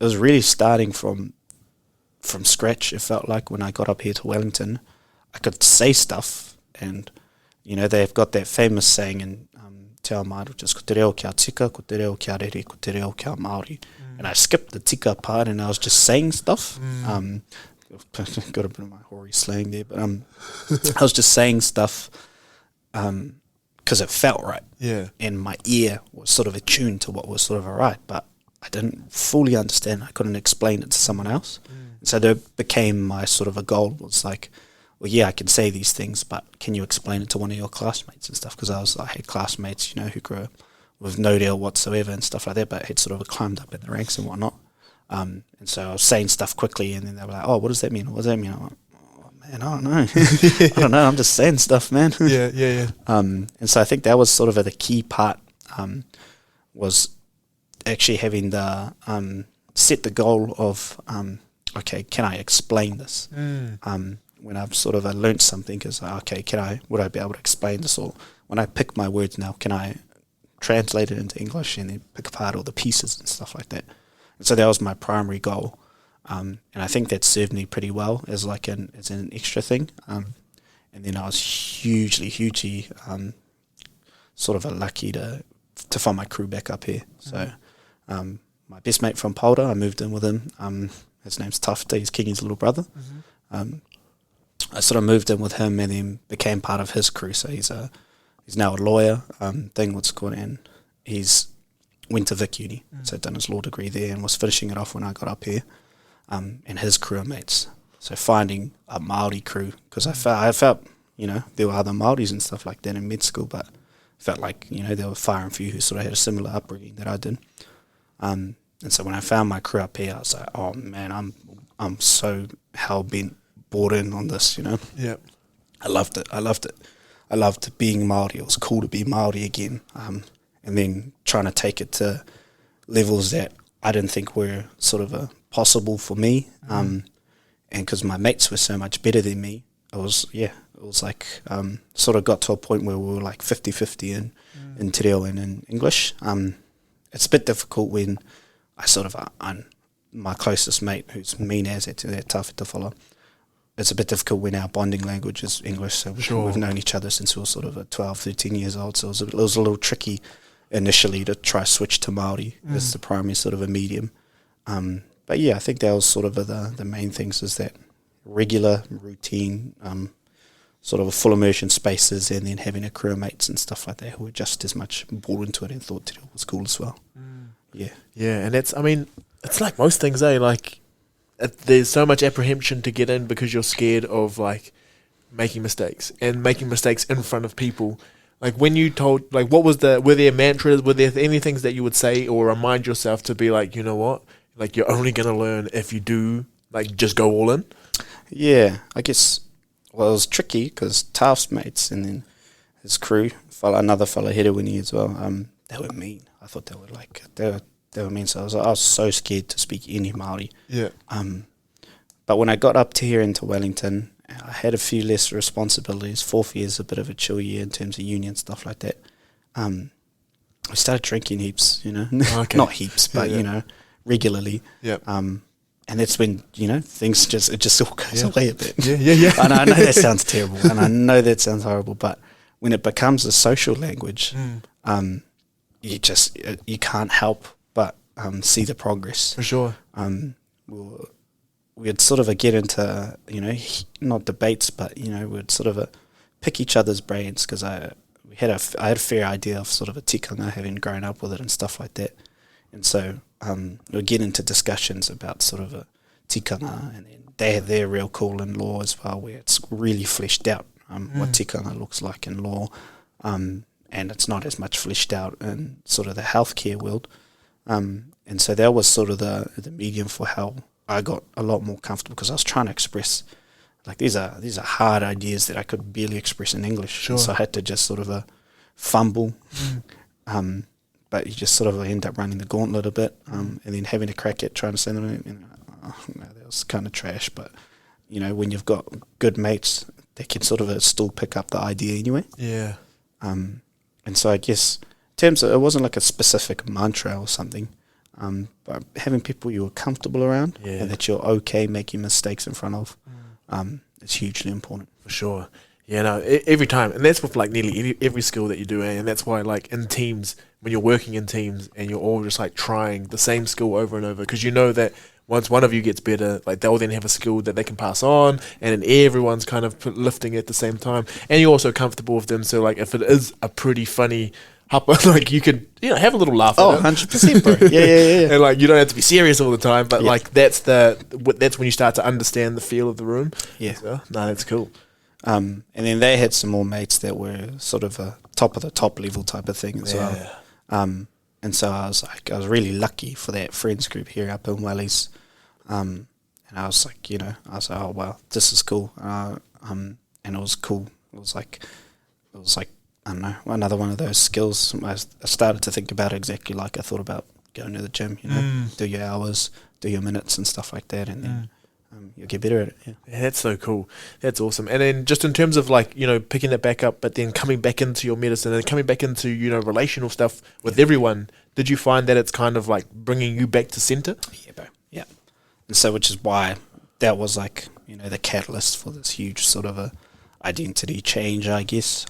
Speaker 2: was really starting from scratch. It felt like when I got up here to Wellington, I could say stuff, and you know, they've got that famous saying in Te Ao Māori, which is ko te reo kia tika, ko te reo kia rere, ko te reo kia Māori. And I skipped the tika part, and I was just saying stuff. Got a bit of my hoary slang there, but I was just saying stuff because it felt right. Yeah. And my ear was sort of attuned to what was sort of right, but I didn't fully understand. I couldn't explain it to someone else. And so that became my sort of a goal, was like, well, yeah, I can say these things, but can you explain it to one of your classmates and stuff? Because I had classmates, you know, who grew up with no deal whatsoever and stuff like that, but had sort of climbed up in the ranks and whatnot. And so I was saying stuff quickly, and then they were like, oh, what does that mean? What does that mean? I'm like, oh, man, I don't know. I don't know. I'm just saying stuff, man.
Speaker 1: Yeah.
Speaker 2: And so I think that was sort of the key part, was actually having the set the goal of, okay, can I explain this? When I've sort of learnt something, is okay, would I be able to explain this? Or when I pick my words now, can I translate it into English and then pick apart all the pieces and stuff like that? And so that was my primary goal, and I think that served me pretty well as an extra thing. And then I was hugely sort of lucky to find my crew back up here. So my best mate from Polder, I moved in with him. His name's Tufta. He's Kingy's little brother. I sort of moved in with him and then became part of his crew. So he's now a lawyer, and he's went to Vic Uni, so done his law degree there and was finishing it off when I got up here. And his crew of mates. So finding a Māori crew, because I felt, you know, there were other Māoris and stuff like that in med school, but felt like, you know, there were far and few who sort of had a similar upbringing that I did. And so when I found my crew up here, I was like, oh man, I'm so hell bent, bought in on this, you know.
Speaker 1: Yeah.
Speaker 2: I loved it. I loved being Māori. It was cool to be Māori again. And then trying to take it to levels that I didn't think were sort of possible for me. And because my mates were so much better than me, it was like sort of got to a point where we were like 50-50 in Te Reo and in English. It's a bit difficult when I sort of, my closest mate, who's mean as at Tawhi Te Whala, it's a bit difficult when our bonding language is English. So we've known each other since we were sort of 12, 13 years old. So it was a little tricky initially to try switch to Māori as the primary sort of a medium. But yeah, I think that was sort of the main things, is that regular routine, sort of a full immersion spaces, and then having a crew of mates and stuff like that who were just as much bought into it and thought Te Reo was cool as well. Yeah, and it's like most things, like there's so much apprehension to get in because you're scared of like making mistakes in front of people. Like when you told, like were there mantras, were there any things that you would say or remind yourself to be like, you know what, like you're only going to learn if you do, like just go all in? Yeah, I guess, well, it was tricky because Taft's mates and then his crew, another fella Hedewini as well, they were mean. I thought they were like, they were mean. So I was so scared to speak any Māori. Yeah. But when I got up to here into Wellington, I had a few less responsibilities. Fourth year is a bit of a chill year in terms of union, stuff like that. I started drinking heaps, you know. Okay. Not heaps, but, you know, regularly. Yeah. And that's when, you know, things just all goes away a bit. Yeah. And I know that sounds terrible, and I know that sounds horrible, but when it becomes a social language, you can't help but see the progress. For sure. We'd sort of get into, you know, not debates, but, you know, we'd sort of pick each other's brains, because I had a fair idea of sort of a tikanga, having grown up with it and stuff like that. And so we'd get into discussions about sort of a tikanga, and then they're real cool in law as well, where it's really fleshed out what tikanga looks like in law, and it's not as much fleshed out in sort of the healthcare world. And so that was sort of the medium for how I got a lot more comfortable, because I was trying to express like these are hard ideas that I could barely express in English.
Speaker 1: Sure.
Speaker 2: So I had to just sort of fumble. But you just sort of end up running the gauntlet a bit, and then having to crack it, trying to say them. That was kind of trash. But when you've got good mates, they can sort of still pick up the idea anyway.
Speaker 1: Yeah.
Speaker 2: And so I guess in terms of, it wasn't like a specific mantra or something, but having people you were comfortable around and that you're okay making mistakes in front of, is hugely important.
Speaker 1: For sure. Yeah, no, every time. And that's with like nearly every skill that you do. And that's why like in teams, when you're working in teams and you're all just like trying the same skill over and over, because you know that once one of you gets better, like they'll then have a skill that they can pass on, and then everyone's kind of lifting at the same time. And you're also comfortable with them. So like if it is a pretty funny hopper, like you can have a little laugh at it.
Speaker 2: 100%, bro. Yeah.
Speaker 1: And like you don't have to be serious all the time, but like that's when you start to understand the feel of the room.
Speaker 2: Yeah.
Speaker 1: So, no, that's cool.
Speaker 2: And then they had some more mates that were sort of a top of the top level type of thing as well. And so I was really lucky for that friends group here up in Wellies. And I was like, oh wow, this is cool. And it was cool. It was like I don't know, another one of those skills. I started to think about it exactly like I thought about going to the gym. Do your hours, do your minutes and stuff like that, and then you'll get better at it.
Speaker 1: Yeah, that's so cool. That's awesome. And then just in terms of like, picking it back up, but then coming back into your medicine and coming back into, relational stuff with everyone, did you find that it's kind of like bringing you back to center?
Speaker 2: Yeah, bro. Yeah. And so, which is why that was like, the catalyst for this huge sort of a identity change, I guess.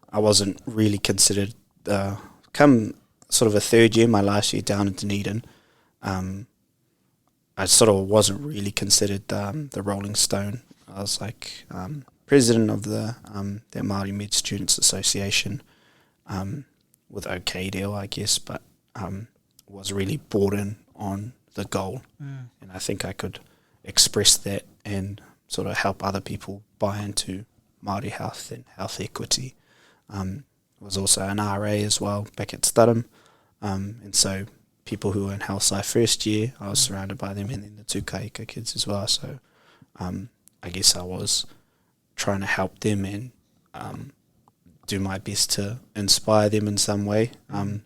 Speaker 2: I wasn't really considered, come sort of a third year, my last year down in Dunedin, I sort of wasn't really considered the Rolling Stone. I was like president of the Māori Med Students Association, with okay deal, I guess, but was really bought in on the goal. And I think I could express that and sort of help other people buy into Māori health and health equity. Was also an RA as well back at Studham, and so people who were in health sci first year, I was surrounded by them, and then the two Kaika kids as well. So I guess I was trying to help them and do my best to inspire them in some way. And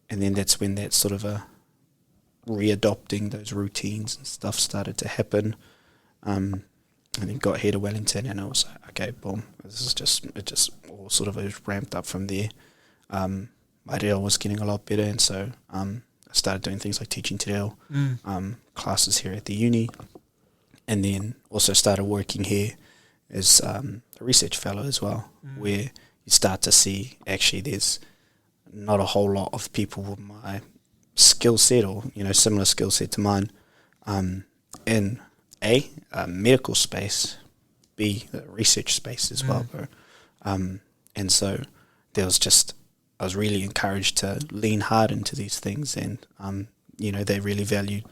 Speaker 2: then that's when that sort of a readopting those routines and stuff started to happen. And then got here to Wellington, and I was like, okay, boom, it just all sort of ramped up from there. My reo was getting a lot better, and so I started doing things like teaching Te Ao, classes here at the uni, and then also started working here as a research fellow as well, where you start to see actually there's not a whole lot of people with my skill set or similar skill set to mine in A, medical space, B, the research space as well, bro. And so I was really encouraged to lean hard into these things, and they really valued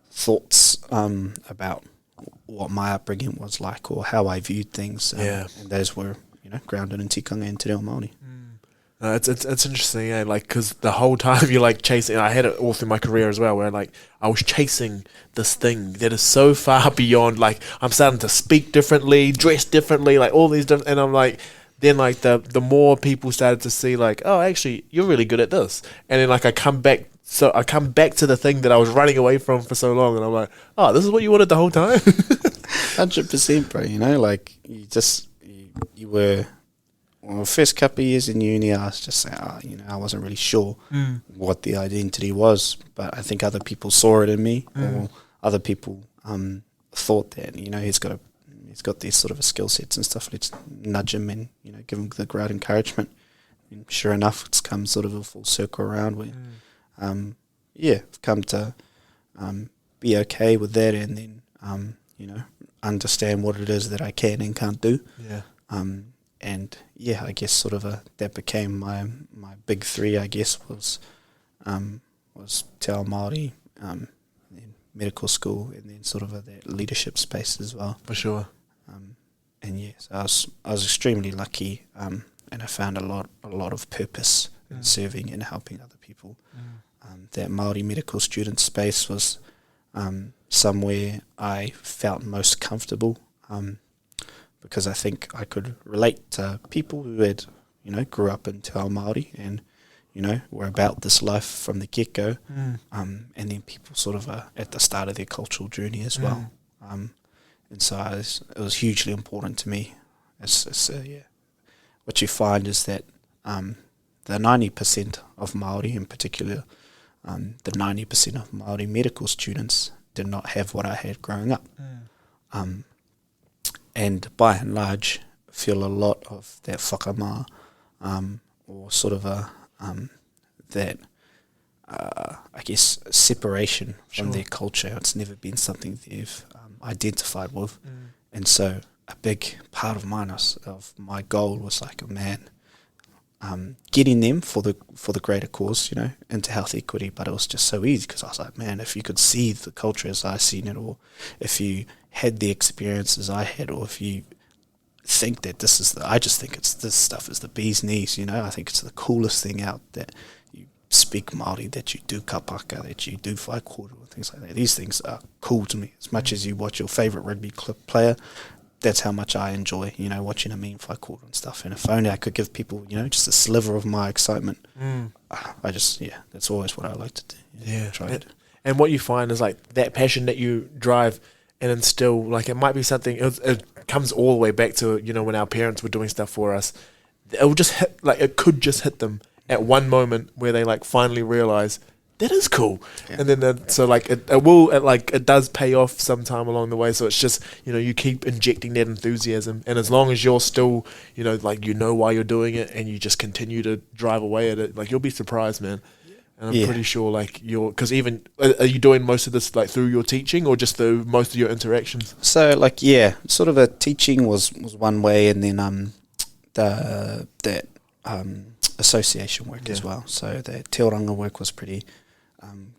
Speaker 2: thoughts about what my upbringing was like or how I viewed things. And those were grounded in tikanga and Te Ao Māori.
Speaker 1: It's interesting, like, because the whole time you're like chasing, I had it all through my career as well, where like I was chasing this thing that is so far beyond, like I'm starting to speak differently, dress differently, like all these different, and I'm like, then like the more people started to see like, oh, actually you're really good at this, and then like I come back to the thing that I was running away from for so long, and I'm like, oh, this is what you wanted the whole time.
Speaker 2: 100%, bro. Like you were. Well, first couple of years in uni, I was just saying, I wasn't really sure what the identity was, but I think other people saw it in me, or other people thought that he's got these sort of skill sets and stuff. Let's nudge him and give him the great encouragement. And sure enough, it's come sort of a full circle around where, I've come to be okay with that, and then understand what it is that I can and can't do. And I guess sort of that became my big three. I guess was Te Ao Māori, then medical school, and then sort of that leadership space as well.
Speaker 1: For sure.
Speaker 2: So I was extremely lucky, and I found a lot of purpose in serving and helping other people. That Māori medical student space was somewhere I felt most comfortable. because I think I could relate to people who had, grew up in Te Ao Māori and, were about this life from the get-go, and then people sort of are at the start of their cultural journey as well. And so it was hugely important to me. What you find is that the 90% of Māori in particular, the 90% of Māori medical students did not have what I had growing up. And by and large, feel a lot of that whakamā, or sort of I guess, separation from their culture. It's never been something they've identified with. And so a big part of my goal was like, getting them for the greater cause, into health equity. But it was just so easy because I was like, man, if you could see the culture as I seen it, or if you had the experiences I had, or if you think that I just think this stuff is the bee's knees, I think it's the coolest thing out, that you speak Māori, that you do kapaka, that you do whaikoro, and things like that. These things are cool to me. As much as you watch your favourite rugby player, that's how much I enjoy, watching a mean whaikoro and stuff. And if only I could give people, just a sliver of my excitement, that's always what I like to do.
Speaker 1: And what you find is like that passion that you drive and instill, like it might be something, it comes all the way back to, when our parents were doing stuff for us, it could just hit them at one moment where they like finally realize that is cool. Yeah. And then it does pay off sometime along the way. So it's just, you keep injecting that enthusiasm, and as long as you're still, why you're doing it, and you just continue to drive away at it, like you'll be surprised, man. And I'm pretty sure because even, are you doing most of this like through your teaching, or just through most of your interactions?
Speaker 2: So sort of a teaching was one way, and then association work as well. So the Te Oranga work was pretty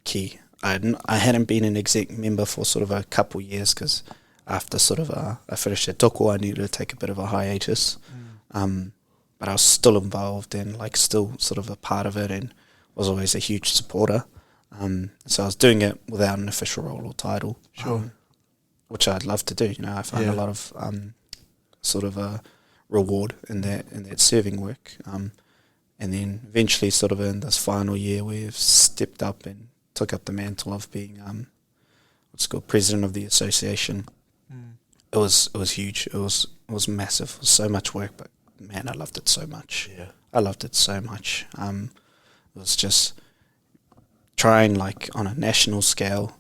Speaker 2: key. I hadn't been an exec member for sort of a couple years, because after sort of I finished at toko, I needed to take a bit of a hiatus. But I was still involved and still sort of a part of it, and was always a huge supporter. So I was doing it without an official role or title, which I'd love to do. I found a lot of sort of a reward in that serving work. And then eventually, sort of in this final year, we've stepped up and took up the mantle of being what's called president of the association. It was huge. It was massive. It was so much work, but man, I loved it so much. I loved it so much. It was just trying on a national scale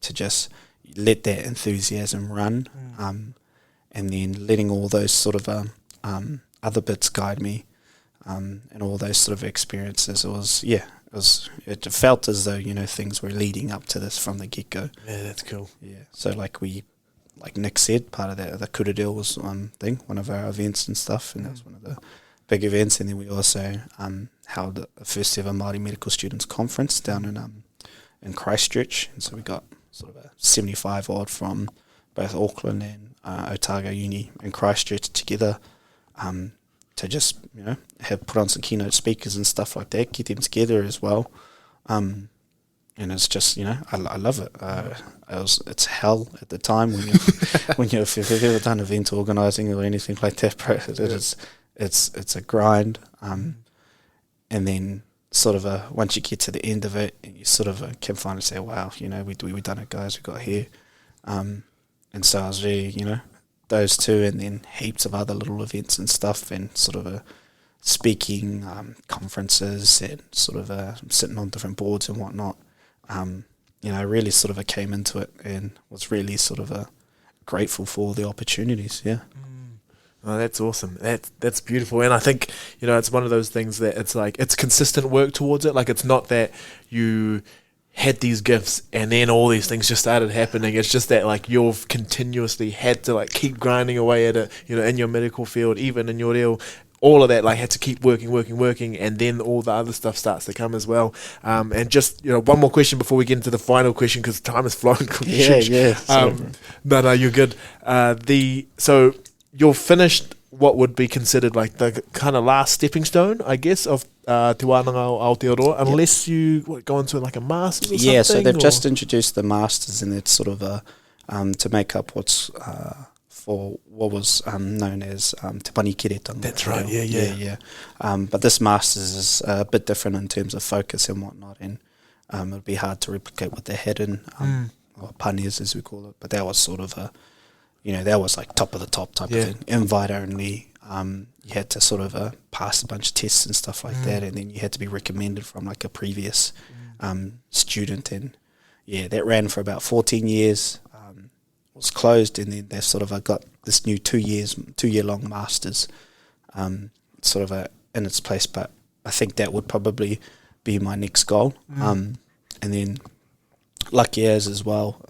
Speaker 2: to just let that enthusiasm run, and then letting all those sort of other bits guide me, and all those sort of experiences. It felt as though things were leading up to this from the get go.
Speaker 1: Yeah, that's cool.
Speaker 2: Yeah, so like Nick said, part of that, the Kura Deal was one of our events and stuff, and that was one of the big events. And then we also held the first ever Māori Medical Students Conference down in Christchurch, and so we got sort of a 75 odd from both Auckland and Otago Uni and Christchurch together, to just have put on some keynote speakers and stuff like that, get them together as well, and it's just I love it. It's hell at the time when if you've ever done event organising or anything like that, bro. It's a grind. And then sort of once you get to the end of it, you sort of can finally say, wow, we done it, guys, we got here. And so I was really, those two, and then heaps of other little events and stuff, and sort of speaking conferences, and sort of sitting on different boards and whatnot. I really sort of came into it and was really sort of grateful for the opportunities. Yeah.
Speaker 1: Oh, that's awesome. That's beautiful. And I think, it's one of those things that it's consistent work towards it. Like, it's not that you had these gifts and then all these things just started happening. It's just that you've continuously had to keep grinding away at it, in your medical field, even in your reo, all of that, had to keep working, and then all the other stuff starts to come as well. And just, one more question before we get into the final question, because time has flown. No, you're good. So you're finished what would be considered the kind of last stepping stone, I guess, of Te Wānanga o Aotearoa, unless you go into a master's or something?
Speaker 2: Yeah, so they've just introduced the masters, and it's sort of to make up what's for what was known as Te Kiretanga.
Speaker 1: That's right, yeah.
Speaker 2: But this Masters is a bit different in terms of focus and whatnot, and it would be hard to replicate what they had in, or paneas as we call it, but that was sort of a, that was like top of the top type of thing, invite only. You had to sort of pass a bunch of tests and stuff like that, and then you had to be recommended from like a previous student, and that ran for about 14 years. Was closed, and then they sort of got this new 2 year long Masters sort of in its place, but I think that would probably be my next goal. And then lucky as well,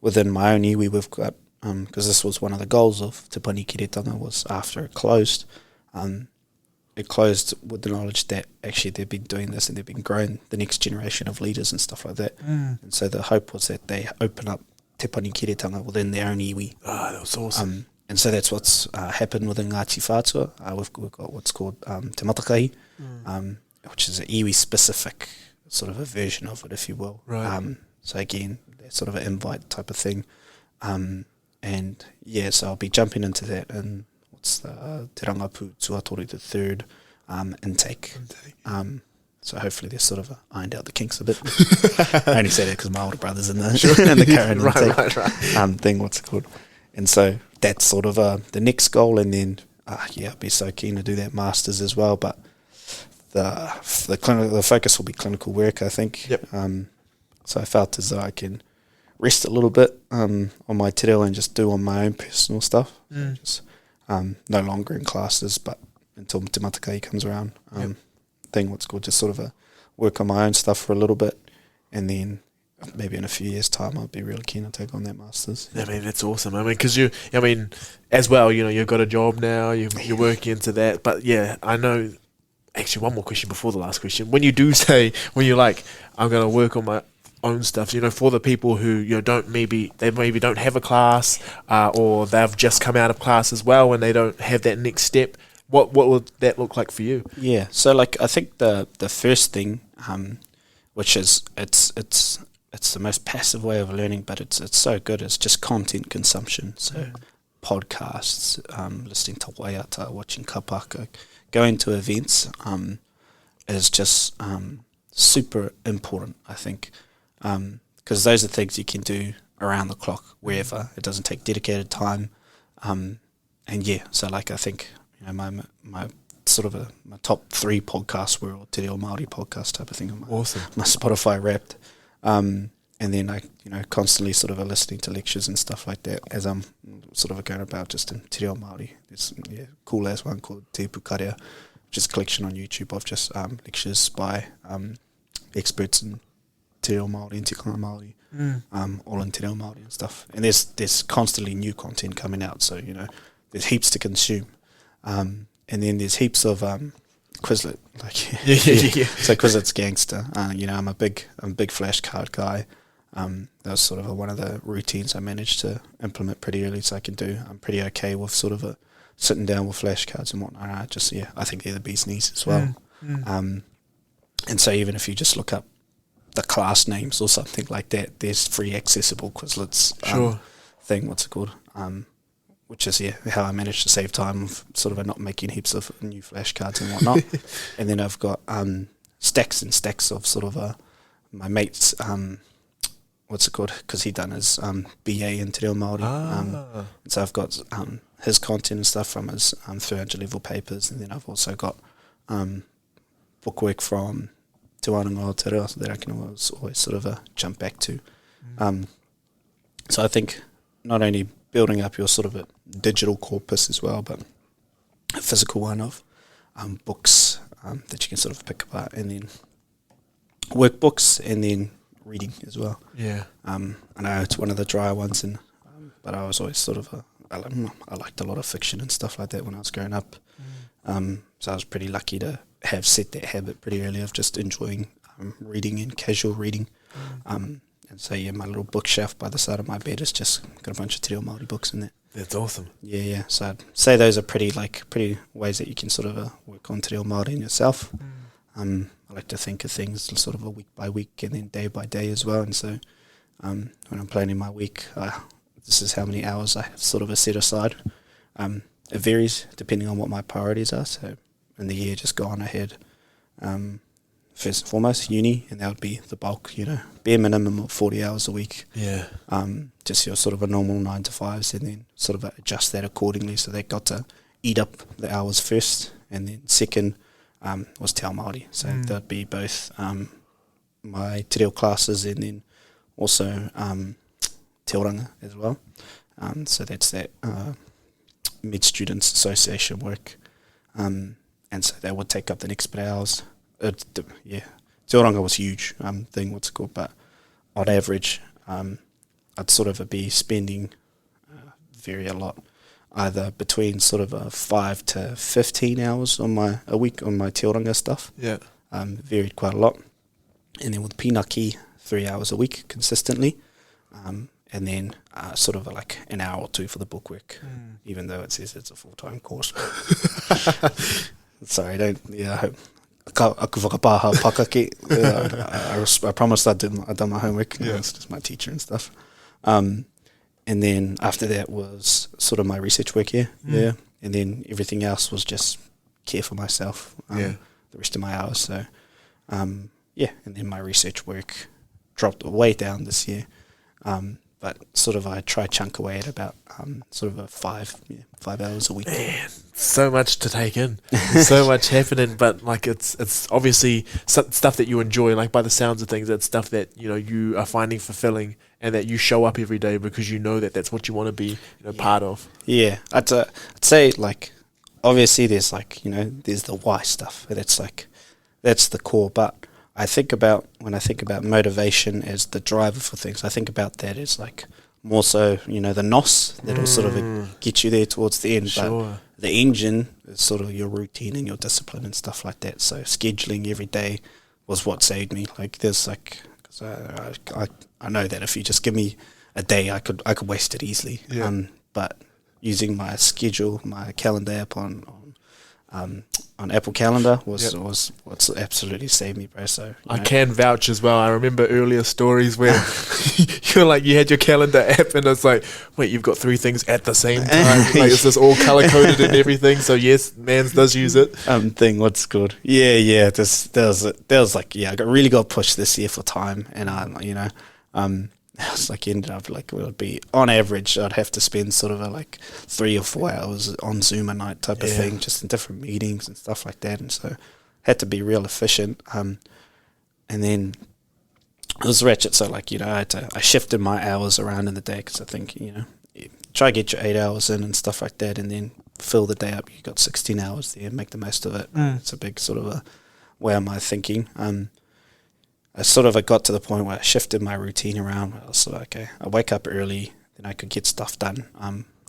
Speaker 2: within my own iwi we've got, because this was one of the goals of Te Kiretanga, was after it closed with the knowledge that actually they've been doing this and they've been growing the next generation of leaders and stuff like that. And so the hope was that they open up Te Kiretanga within their own iwi.
Speaker 1: Oh, that was awesome.
Speaker 2: And so that's what's happened within Ngāti Whātua. We've got what's called Te Matakahi, which is an iwi-specific sort of a version of it, if you will.
Speaker 1: Right.
Speaker 2: So again, that's sort of an invite type of thing. And so I'll be jumping into that, and what's the Te Rangapu Tuatori the third intake. So hopefully they're sort of ironed out the kinks a bit. I only say that because my older brother's in the, in the current intake thing, what's it called. And so that's sort of the next goal, and then, I'd be so keen to do that Masters as well, but the focus will be clinical work, I think.
Speaker 1: Yep.
Speaker 2: So I felt as though I can rest a little bit on my te reo and just do on my own personal stuff. Just, no longer in classes, but until Te Matakahi comes around. Thing, what's called, just sort of work on my own stuff for a little bit, and then maybe in a few years' time I'll be really keen to take on that Masters.
Speaker 1: I mean, that's awesome. I mean, because as well, you've got a job now, you're working into that, but I know, actually one more question before the last question. When you do say, when you're like, I'm going to work on my own stuff, for the people who don't maybe don't have a class, or they've just come out of class as well and they don't have that next step, what would that look like for you? Yeah,
Speaker 2: so like I think the first thing, which is it's the most passive way of learning, but it's so good. It's just content consumption. So podcasts, listening to waiata, watching kapaka, going to events, is just super important, I think, because those are things you can do around the clock, wherever. It doesn't take dedicated time, so like I think, my sort of my top 3 podcasts were all Te Ao Māori podcast type of thing.
Speaker 1: Awesome.
Speaker 2: My Spotify Wrapped. And then I, constantly sort of listening to lectures and stuff like that as I'm sort of going about just in Te Ao Māori. There's cool ass one called Te Pukarea, which is a collection on YouTube of just lectures by experts in Te Ao Māori and Te Kanga Māori, all in Te Ao Māori and stuff. And there's constantly new content coming out, so there's heaps to consume. And then there's heaps of Quizlet, So Quizlet's gangster. I'm a big flashcard guy. That was sort of one of the routines I managed to implement pretty early, so I'm pretty okay with sort of sitting down with flashcards and whatnot. I think they're the bee's knees as well. And so even if you just look up the class names or something like that, there's free accessible Quizlets thing. What's it called? Which is how I managed to save time of sort of not making heaps of new flashcards and whatnot. And then I've got stacks and stacks of sort of my mate's what's it called? Because he done his BA in Te Ao Māori. And so I've got his content and stuff from his 300 level papers, and then I've also got bookwork from Te Wānanga Aotearoa that I can always sort of jump back to. So I think not only building up your sort of a digital corpus as well, but a physical one of books that you can sort of pick apart, and then workbooks, and then reading as well. I know it's one of the drier ones, but I was always sort of I liked a lot of fiction and stuff like that when I was growing up. So I was pretty lucky to have set that habit pretty early of just enjoying reading and casual reading. And so my little bookshelf by the side of my bed has just got a bunch of Te Ao Māori books in there.
Speaker 1: That's awesome.
Speaker 2: So I'd say those are pretty ways that you can sort of work on Te Ao Māori in yourself. I like to think of things sort of a week by week and then day by day as well. And so when I'm planning my week, this is how many hours I have sort of a set aside. It varies depending on what my priorities are. So in the year just gone ahead, first and foremost, uni, and that would be the bulk, bare minimum of 40 hours a week.
Speaker 1: Yeah.
Speaker 2: Just your sort of a normal 9 to 5s, and then sort of adjust that accordingly. So they got to eat up the hours first, and then second was Te Ao Māori. So that'd be both my te reo classes and then also te oranga as well. So that's that Med Students Association work. And so that would take up the next bit of hours. Te oranga was huge thing, what's it called, but on average, I'd sort of be spending a lot, either between sort of 5 to 15 hours a week on my te oranga stuff.
Speaker 1: Yeah.
Speaker 2: Varied quite a lot. And then with Pinaki, 3 hours a week consistently. And then sort of like an hour or two for the bookwork, even though it says it's a full-time course. Sorry, I hope. Aku whakapaha pakake. I promised I'd done my homework.
Speaker 1: Yeah.
Speaker 2: It's just my teacher and stuff. And then after that was sort of my research work here. Yeah. And then everything else was just care for myself. The rest of my hours. So, and then my research work dropped way down this year. But sort of I try chunk away at about sort of a 5 hours a week.
Speaker 1: Man, so much to take in, so much happening. But like it's obviously stuff that you enjoy. Like by the sounds of things, it's stuff that you are finding fulfilling, and that you show up every day because you know that that's what you want to be part of. Yeah,
Speaker 2: I'd say like obviously there's like there's the why stuff. That's the core, but. When I think about motivation as the driver for things, I think about that as like more so, the nos that'll sort of get you there towards the end.
Speaker 1: Sure.
Speaker 2: But the engine is sort of your routine and your discipline and stuff like that. So scheduling every day was what saved me. Like there's like, cause I know that if you just give me a day, I could waste it easily.
Speaker 1: Yeah.
Speaker 2: But using my schedule, my calendar app on Apple Calendar was what's absolutely saved me, bro. So
Speaker 1: I can vouch as well. I remember earlier stories where you had your calendar app and it's like, wait, you've got 3 things at the same time. Like it's just all color coded and everything. So yes, mans does use it.
Speaker 2: What's good? Yeah. There was like I really got pushed this year for time, and I was like ended up like it would be on average I'd have to spend sort of 3 or 4 hours on Zoom a night type of thing, just in different meetings and stuff like that, and so had to be real efficient. And then it was ratchet, so I shifted my hours around in the day because I think try to get your 8 hours in and stuff like that, and then fill the day up. You got 16 hours there, make the most of it. It's a big sort of a way of my thinking. I got to the point where I shifted my routine around. I was like, okay, I wake up early, then I could get stuff done.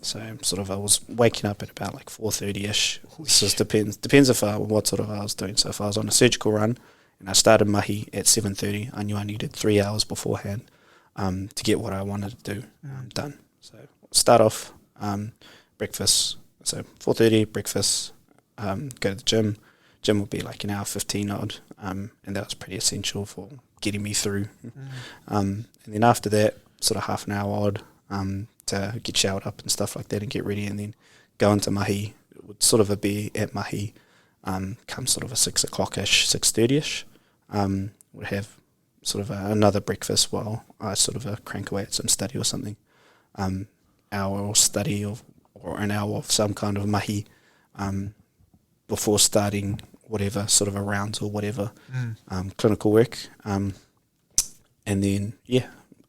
Speaker 2: So I was waking up at about 4:30ish. It just depends what sort of I was doing. So if I was on a surgical run and I started mahi at 7:30, I knew I needed 3 hours beforehand to get what I wanted to do done. So start off breakfast. So 4:30 breakfast. Go to the gym. Gym would be an hour 15 odd, and that was pretty essential for getting me through. And then after that, sort of half an hour odd to get showered up and stuff like that and get ready, and then go into mahi. It would sort of be at mahi come sort of a 6 o'clock-ish, 6:30ish. Would have sort of another breakfast while I sort of crank away at some study or something. Hour or study or an hour of some kind of mahi. Before starting whatever sort of a rounds or whatever clinical work. And then,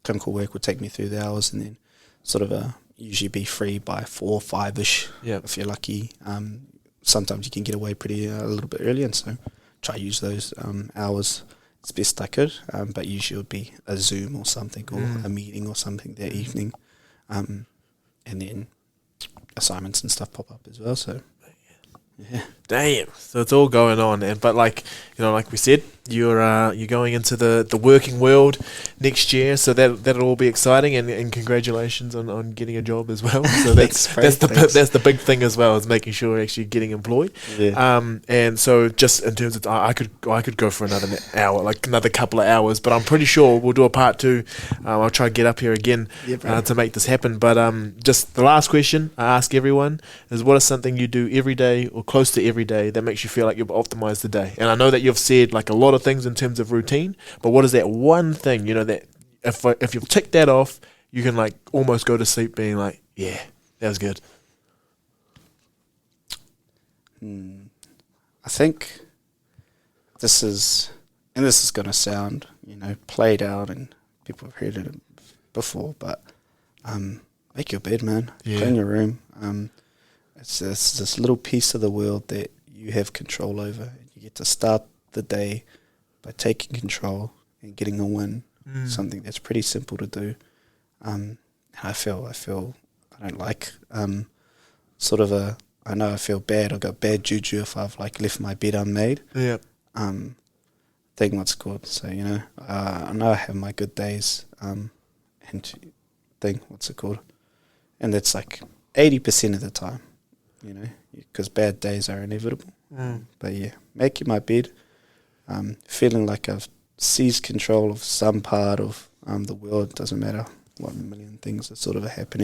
Speaker 2: clinical work would take me through the hours, and then sort of usually be free by 4 or 5-ish if you're lucky. Sometimes you can get away pretty a little bit early, and so try to use those hours as best I could. But usually it would be a Zoom or something, or a meeting or something that evening. And then assignments and stuff pop up as well, so... Yeah.
Speaker 1: Damn. So it's all going on, but like we said, you're going into the working world next year, so that'll all be exciting, and congratulations on getting a job as well. So that's the big thing as well, is making sure you're actually getting employed.
Speaker 2: Yeah.
Speaker 1: And so just in terms of, I could go for another hour, like another couple of hours, but I'm pretty sure we'll do a part 2. I'll try to get up here again to make this happen. But just the last question I ask everyone is, what is something you do every day or close to every day that makes you feel like you've optimized the day? And I know that you've said like a lot of things in terms of routine, but what is that one thing, that if you've ticked that off, you can like almost go to sleep being like, yeah, that was good?
Speaker 2: I think this is going to sound, played out, and people have heard it before, but make your bed, man.
Speaker 1: Yeah.
Speaker 2: Clean your room. It's this little piece of the world that you have control over. You get to start the day by taking control and getting a win. Something that's pretty simple to do. I feel I don't like I know I feel bad. I've got bad juju if I've like left my bed unmade.
Speaker 1: Yeah.
Speaker 2: Thing what's called. So I know I have my good days. And thing what's it called? And that's like 80% of the time. Because bad days are inevitable. But yeah, making my bed, feeling like I've seized control of some part of the world. Doesn't matter what million things are sort of happening.